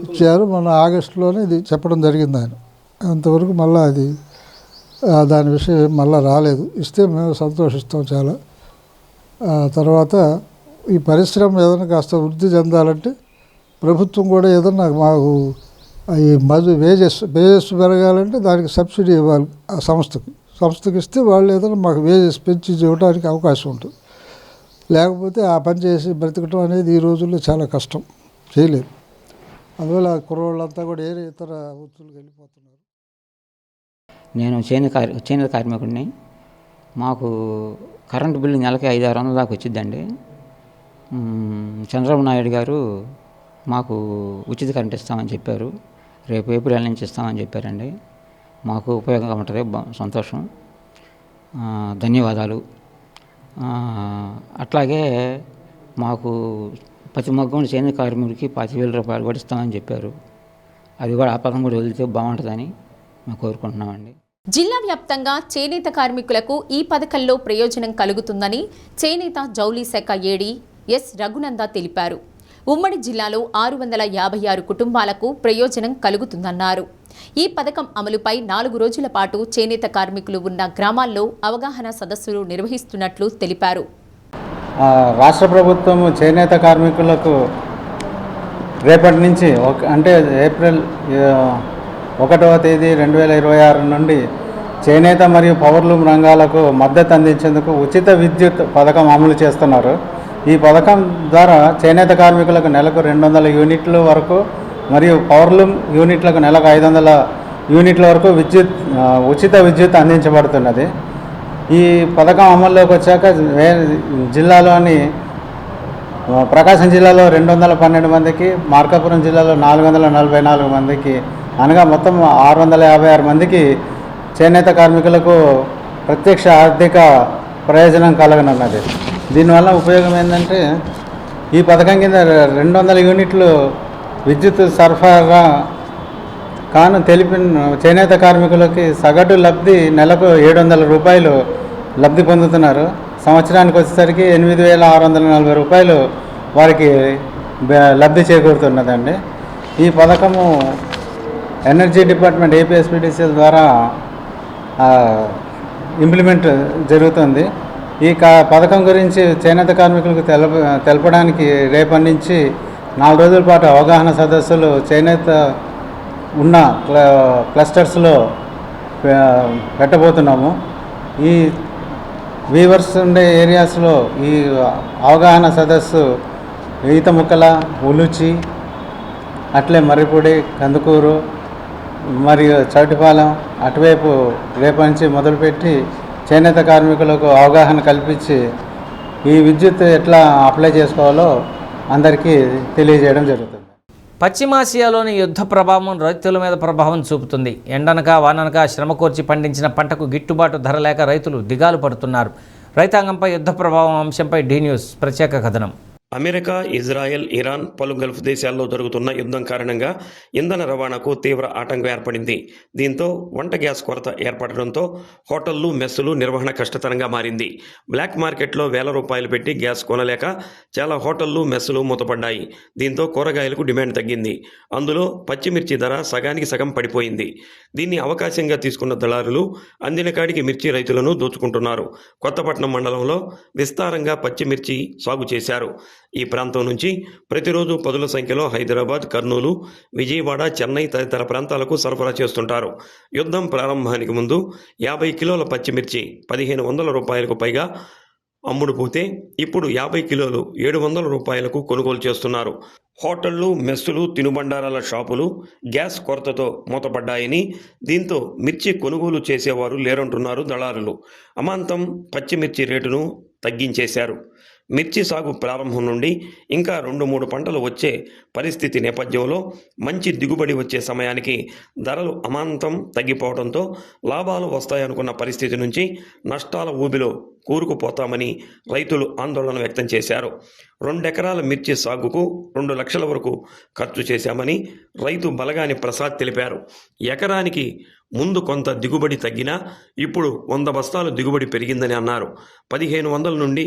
ఇచ్చారు. మన ఆగస్టులోనే ఇది చెప్పడం జరిగింది ఆయన. అంతవరకు మళ్ళీ అది దాని విషయం మళ్ళీ రాలేదు. ఇస్తే మేము సంతోషిస్తాం చాలా. తర్వాత ఈ పరిశ్రమ ఏదైనా కాస్త వృద్ధి చెందాలంటే ప్రభుత్వం కూడా ఏదన్నా మాకు ఈ వేజెస్ పెరగాలంటే దానికి సబ్సిడీ ఇవ్వాలి. ఆ సంస్థకి ఇస్తే వాళ్ళు ఏదైనా మాకు వేజెస్ పెంచి ఇవ్వడానికి అవకాశం ఉంటుంది. లేకపోతే ఆ పని చేసి బ్రతకటం అనేది ఈ రోజుల్లో చాలా కష్టం, చేయలేరు. అందువల్ల కుర్రోళ్ళంతా కూడా ఇతర వృత్తులకు వెళ్ళిపోతున్నారు. నేను చేనేత కార్మికుడిని. మాకు కరెంటు బిల్లు నెలకి 500-600 దాకా వచ్చిద్దండి. చంద్రబాబు నాయుడు గారు మాకు ఉచిత కరెంట్ ఇస్తామని చెప్పారు. రేపు ఏప్రిల్ నుంచి ఇస్తామని చెప్పారండి. మాకు ఉపయోగంగా ఉంటుంది, సంతోషం, ధన్యవాదాలు. అట్లాగే మాకు ప్రతి మగ్గం చేనేత కార్మికుడికి 25,000 రూపాయలు కూడా ఇస్తామని చెప్పారు. అది కూడా ఆ పథకం కూడా వదిలితే బాగుంటుందని మేము కోరుకుంటున్నామండి. జిల్లా వ్యాప్తంగా చేనేత కార్మికులకు ఈ పథకంలో ప్రయోజనం కలుగుతుందని చేనేత జౌళి శాఖ ఏడీ ఎస్ రఘునంద తెలిపారు. ఉమ్మడి జిల్లాలో 656 కుటుంబాలకు ప్రయోజనం కలుగుతుందన్నారు. ఈ పథకం అమలుపై 4 రోజుల పాటు చేనేత కార్మికులు ఉన్న గ్రామాల్లో అవగాహన సదస్సులు నిర్వహిస్తున్నట్లు తెలిపారు. రాష్ట్ర ప్రభుత్వం చేనేత కార్మికులకు రేపటి నుంచి అంటే ఏప్రిల్ 1వ తేదీ 2026 నుండి చేనేత మరియు పవర్లూమ్ రంగాలకు మద్దతు అందించేందుకు ఉచిత విద్యుత్ పథకం అమలు చేస్తున్నారు. ఈ పథకం ద్వారా చేనేత కార్మికులకు నెలకు 200 యూనిట్ల వరకు మరియు పవర్లూమ్ యూనిట్లకు నెలకు 500 యూనిట్ల వరకు ఉచిత విద్యుత్ అందించబడుతున్నది. ఈ పథకం అమల్లోకి వచ్చాక జిల్లాలోని ప్రకాశం జిల్లాలో 212 మందికి, మార్కాపురం జిల్లాలో 444 మందికి, అనగా మొత్తం 656 మందికి చేనేత కార్మికులకు ప్రత్యక్ష ఆర్థిక ప్రయోజనం కలగనున్నది. దీనివల్ల ఉపయోగం ఏంటంటే ఈ పథకం కింద 200 యూనిట్లు విద్యుత్ సరఫరా కాను తెలిపిన చేనేత కార్మికులకి సగటు లబ్ధి నెలకు 700 రూపాయలు లబ్ధి పొందుతున్నారు. సంవత్సరానికి వచ్చేసరికి 8,640 రూపాయలు వారికి లబ్ధి చేకూరుతున్నదండి. ఈ పథకము ఎనర్జీ డిపార్ట్మెంట్ ఏపీఎస్పీడీసీఎల్ ద్వారా ఇంప్లిమెంట్ జరుగుతుంది. ఈ పథకం గురించి చేనేత కార్మికులకు తెలపడానికి రేపటి నుంచి 4 రోజుల పాటు అవగాహన సదస్సులు చేనేత ఉన్న క్లస్టర్స్లో పెట్టబోతున్నాము. ఈ వీవర్స్ ఉండే ఏరియాస్లో ఈ అవగాహన సదస్సు ఈత ముక్కల, ఉలుచి, అట్లే మర్రిపూడి, కందుకూరు మరియు చౌటిపాలెం అటువైపు రేపటి నుంచి మొదలుపెట్టి చేనేత కార్మికులకు అవగాహన కల్పించి ఈ విద్యుత్ ఎట్లా అప్లై చేసుకోవాలో అందరికీ తెలియజేయడం జరుగుతుంది. పశ్చిమాసియాలోని యుద్ధ ప్రభావం రైతుల మీద ప్రభావం చూపుతుంది. ఎండనక వాననక శ్రమ కోర్చి పండించిన పంటకు గిట్టుబాటు ధర లేక రైతులు దిగాలు పడుతున్నారు. రైతాంగంపై యుద్ధ ప్రభావం అంశంపై డి న్యూస్ ప్రత్యేక కథనం. అమెరికా, ఇజ్రాయెల్, ఇరాన్, పలు గల్ఫ్ దేశాల్లో జరుగుతున్న యుద్ధం కారణంగా ఇంధన రవాణాకు తీవ్ర ఆటంకం ఏర్పడింది. దీంతో వంట గ్యాస్ కొరత ఏర్పడడంతో హోటళ్లు, మెస్సులు నిర్వహణ కష్టతరంగా మారింది. బ్లాక్ మార్కెట్లో ₹1,000 పెట్టి గ్యాస్ కొనలేక చాలా హోటళ్లు, మెస్సులు మూతపడ్డాయి. దీంతో కూరగాయలకు డిమాండ్ తగ్గింది. అందులో పచ్చిమిర్చి ధర సగానికి సగం పడిపోయింది. దీన్ని అవకాశంగా తీసుకున్న దళారులు అందిన కాడికి మిర్చి రైతులను దోచుకుంటున్నారు. కొత్తపట్నం మండలంలో విస్తారంగా పచ్చిమిర్చి సాగు చేశారు. ఈ ప్రాంతం నుంచి ప్రతిరోజు పదుల సంఖ్యలో హైదరాబాద్, కర్నూలు, విజయవాడ, చెన్నై తదితర ప్రాంతాలకు సరఫరా చేస్తుంటారు. యుద్ధం ప్రారంభానికి ముందు 50 కిలోల పచ్చిమిర్చి ₹1,500 పైగా అమ్ముడుపోతే ఇప్పుడు 50 కిలోలు ₹700 కొనుగోలు చేస్తున్నారు. హోటళ్లు, మెస్సులు, తినుబండారాల షాపులు గ్యాస్ కొరతతో మూతపడ్డాయని, దీంతో మిర్చి కొనుగోలు చేసేవారు లేరంటున్నారు దళారులు. అమాంతం పచ్చిమిర్చి రేటును తగ్గించేశారు. మిర్చి సాగు ప్రారంభం నుండి ఇంకా 2-3 పంటలు వచ్చే పరిస్థితి నేపథ్యంలో మంచి దిగుబడి వచ్చే సమయానికి ధరలు అమాంతం తగ్గిపోవడంతో లాభాలు వస్తాయనుకున్న పరిస్థితి నుంచి నష్టాల ఊబిలో కూరుకుపోతామని రైతులు ఆందోళన వ్యక్తం చేశారు. 2 ఎకరాల మిర్చి సాగుకు 2 లక్షల వరకు ఖర్చు చేశామని రైతు బలగాని ప్రసాద్ తెలిపారు. ఎకరానికి ముందు కొంత దిగుబడి తగ్గినా ఇప్పుడు 100 బస్తాలు దిగుబడి పెరిగిందని అన్నారు. 1,500 నుండి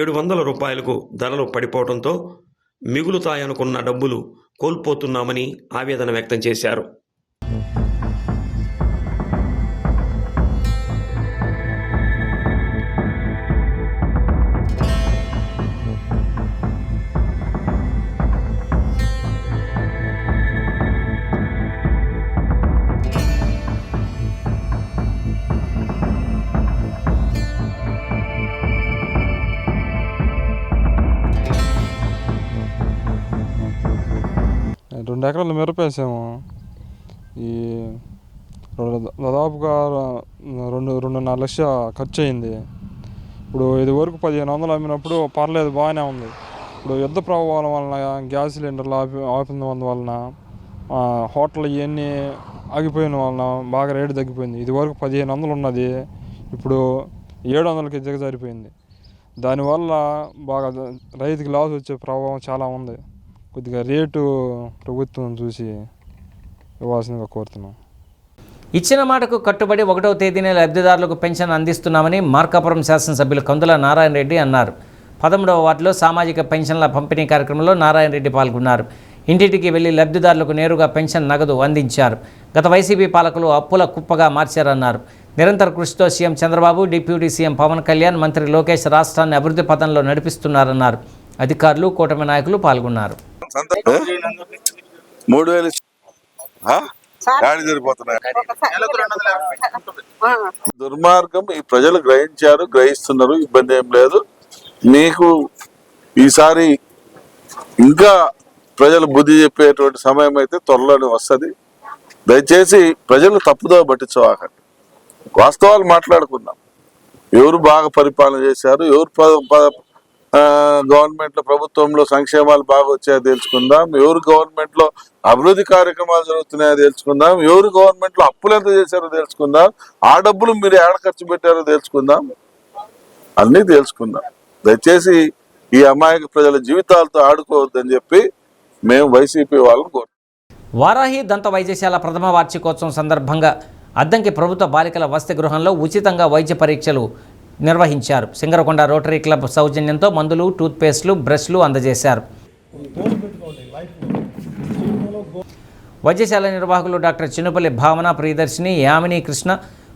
₹700 ధరలు పడిపోవడంతో మిగులుతాయనుకున్న డబ్బులు కోల్పోతున్నామని ఆవేదన వ్యక్తం చేశారు. రెండు ఎకరాలు మిరపేసాము. ఈ దాదాపుగా 2.5 లక్షలు ఖర్చు అయింది. ఇప్పుడు ఇది వరకు 1,500 అమ్మినప్పుడు పర్లేదు, బాగానే ఉంది. ఇప్పుడు యుద్ధ ప్రభావం వలన గ్యాస్ సిలిండర్లు ఆపిన వలన హోటల్ ఇవన్నీ ఆగిపోయిన వలన బాగా రేటు తగ్గిపోయింది. ఇది వరకు 1,500 ఉన్నది, ఇప్పుడు 700కి దిగజారిపోయింది. దానివల్ల బాగా రైతుకి లాస్ వచ్చే ప్రభావం చాలా ఉంది. కొద్దిగా రేటు ప్రభుత్వం చూసి ఇవ్వాల్సిందిగా కోరుతున్నాం. ఇచ్చిన మాటకు కట్టుబడి 1వ తేదీనే లబ్ధిదారులకు పెన్షన్ అందిస్తున్నామని మార్కాపురం శాసనసభ్యులు కందుల నారాయణ రెడ్డి అన్నారు. 13వ వార్డులో సామాజిక పెన్షన్ల పంపిణీ కార్యక్రమంలో నారాయణ రెడ్డి పాల్గొన్నారు. ఇంటింటికి వెళ్లి లబ్ధిదారులకు నేరుగా పెన్షన్ నగదు అందించారు. గత వైసీపీ పాలకులు అప్పుల కుప్పగా మార్చారన్నారు. నిరంతర కృషితో CM Chandrababu, deputy CM Pawan Kalyan, మంత్రి లోకేష్ రాష్ట్రాన్ని అభివృద్ధి పథంలో నడిపిస్తున్నారన్నారు. అధికారులు, కూటమి నాయకులు పాల్గొన్నారు. 3,000 దుర్మార్గం ఈ ప్రజలు గ్రహించారు, గ్రహిస్తున్నారు. ఇబ్బంది ఏం లేదు. మీకు ఈసారి ఇంకా ప్రజలు బుద్ధి చెప్పేటువంటి సమయం అయితే త్వరలోనే వస్తుంది. దయచేసి ప్రజలు తప్పుదో పట్టించవాకండి. వాస్తవాలు మాట్లాడుకుందాం. ఎవరు బాగా పరిపాలన చేశారు, ఎవరు గవర్నమెంట్లో ప్రభుత్వంలో సంక్షేమాలు బాగా వచ్చాయో తెలుసుకుందాం, ఎవరు గవర్నమెంట్లో అభివృద్ధి కార్యక్రమాలు జరుగుతున్నాయో తెలుసుకుందాం, ఎవరు గవర్నమెంట్లో అప్పులు ఎంత చేశారో తెలుసుకుందాం, ఆ డబ్బులు మీరు ఏడ ఖర్చు పెట్టారో తెలుసుకుందాం, అన్నీ తెలుసుకుందాం. దయచేసి ఈ అమాయక ప్రజల జీవితాలతో ఆడుకోవద్దని చెప్పి మేము వైసీపీ వాళ్ళని కోరుతున్నాం. వారాహి దంత వైద్యశాల ప్రథమ వార్షికోత్సవం సందర్భంగా అద్దంకి ప్రభుత్వ బాలికల వసతి గృహంలో ఉచితంగా వైద్య పరీక్షలు నిర్వహించారు. సింగరకొండ రోటరీ క్లబ్ సౌజన్యంతో మందులు, టూత్పేస్ట్లు, బ్రష్లు అందజేశారు. వైద్యశాల నిర్వాహకులు డాక్టర్ చిన్నుపల్లి భావన, ప్రియదర్శిని, యామిని కృష్ణ,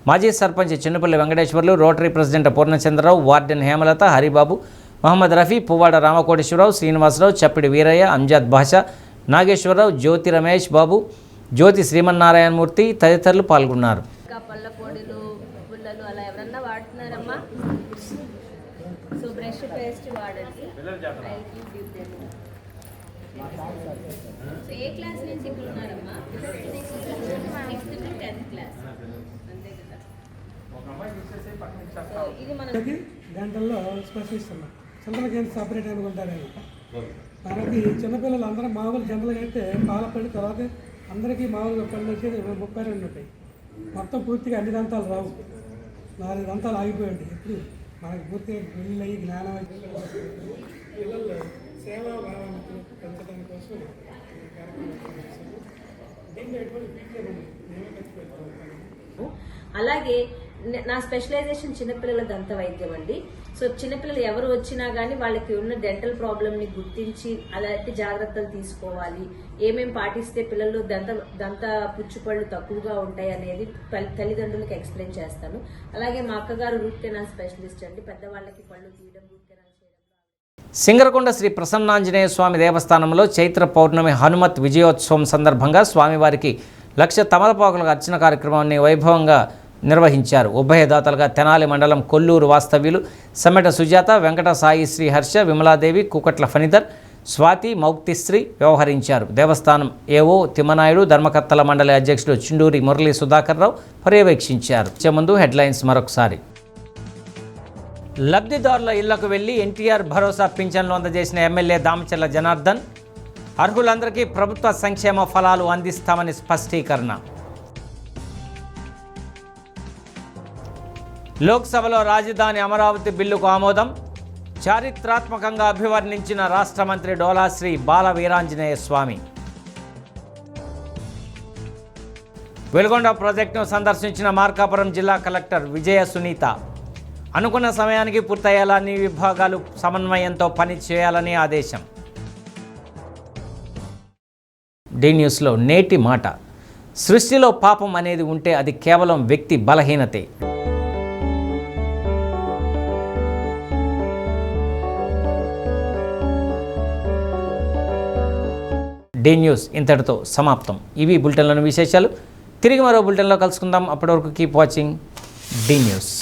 మాజీ sarpanch Chinnupalli Venkateswarlu, rotary president Purnachandrarao, warden Hemalatha, Haribabu, Mohammad Rafi, Puvvada Ramakoteswararao, Srinivasarao, Chappidi Veeraiah, Amjad Basha, Nageswararao, జ్యోతి రమేష్ బాబు, జ్యోతి శ్రీమన్నారాయణమూర్తి తదితరులు పాల్గొన్నారు. గంటల్లో స్పెషలిస్ట్ ఉన్నాం. సెంట్రల్ కేంద్ర సపరేట్ అనుకుంటారు. మనకి చిన్నపిల్లలు అందరూ మామూలు జనరల్గా అయితే పాల పళ్ళు, తర్వాత అందరికీ మామూలుగా పళ్ళు వచ్చేది 32 ఉంటాయి. మొత్తం పూర్తిగా అన్ని దంతాలు రావు, 4 దంతాలు ఆగిపోయి ఉంటాయి. ఇప్పుడు మనకి పూర్తిగా పెళ్ళి అయ్యి జ్ఞానం పిల్లలు సేవా భావాన్ని పెంచడానికి కోసం దీంట్లో ఎటువంటి ఫీజు మేమే ఖర్చు పెడతాం. అలాగే నా స్పెషలైజేషన్ చిన్నపిల్లల దంత వైద్యం అండి. సో చిన్నపిల్లలు ఎవరు వచ్చినా కానీ వాళ్ళకి ఉన్న డెంటల్ ప్రాబ్లమ్ని గుర్తించి అలాంటి జాగ్రత్తలు తీసుకోవాలి, ఏమేమి పాటిస్తే పిల్లలు దంత పుచ్చుపళ్ళు తక్కువగా ఉంటాయి అనేది తల్లిదండ్రులకు ఎక్స్ప్లెయిన్ చేస్తాను. అలాగే మా అక్కగారు రూట్ కెనాల్ స్పెషలిస్ట్ అండి. పెద్దవాళ్ళకి పళ్ళు తీయడం, రూట్ కెనాల్ చేయడం. సింగరకొండ శ్రీ ప్రసన్నాంజనేయ స్వామి దేవస్థానంలో చైత్ర పౌర్ణమి హనుమత్ విజయోత్సవం సందర్భంగా స్వామివారికి 1,00,000 తమలపాకుల అర్చన కార్యక్రమాన్ని వైభవంగా నిర్వహించారు. ఉభయదాతలుగా తెనాలి మండలం కొల్లూరు వాస్తవ్యులు సమెట సుజాత, వెంకట సాయి శ్రీ హర్ష, విమలాదేవి, కూకట్ల ఫణిధర్, స్వాతి, మౌక్తిశ్రీ వ్యవహరించారు. దేవస్థానం ఏవో తిమ్మనాయుడు, ధర్మకర్తల మండలి అధ్యక్షుడు చిండూరి మురళీ సుధాకర్ రావు పర్యవేక్షించారు. ముందు హెడ్లైన్స్ మరొకసారి. లబ్ధిదారుల ఇళ్లకు వెళ్లి ఎన్టీఆర్ భరోసా పింఛన్లు అందజేసిన ఎమ్మెల్యే దామచర్ల జనార్దన్, అర్హులందరికీ ప్రభుత్వ సంక్షేమ ఫలాలు అందిస్తామని స్పష్టీకరణ. లోక్సభలో రాజధాని అమరావతి బిల్లుకు ఆమోదం, చారిత్రాత్మకంగా అభివర్ణించిన రాష్ట్ర మంత్రి డోలాశ్రీ బాల వీరాంజనేయ స్వామి. వెలుగొండ ప్రాజెక్టును సందర్శించిన మార్కాపురం జిల్లా కలెక్టర్ విజయ సునీత, అనుకున్న సమయానికి పూర్తయ్యేలా అన్ని విభాగాలు సమన్వయంతో పని చేయాలని ఆదేశం. డి న్యూస్లో నేటి మాట. సృష్టిలో పాపం అనేది ఉంటే అది కేవలం వ్యక్తి బలహీనతే. డి న్యూస్ ఇంతటితో సమాప్తం. ఇవి బులెటిన్లోని విశేషాలు. తిరిగి మరో బులెటిన్లో కలుసుకుందాం. అప్పటి వరకు కీప్ వాచింగ్ డి న్యూస్.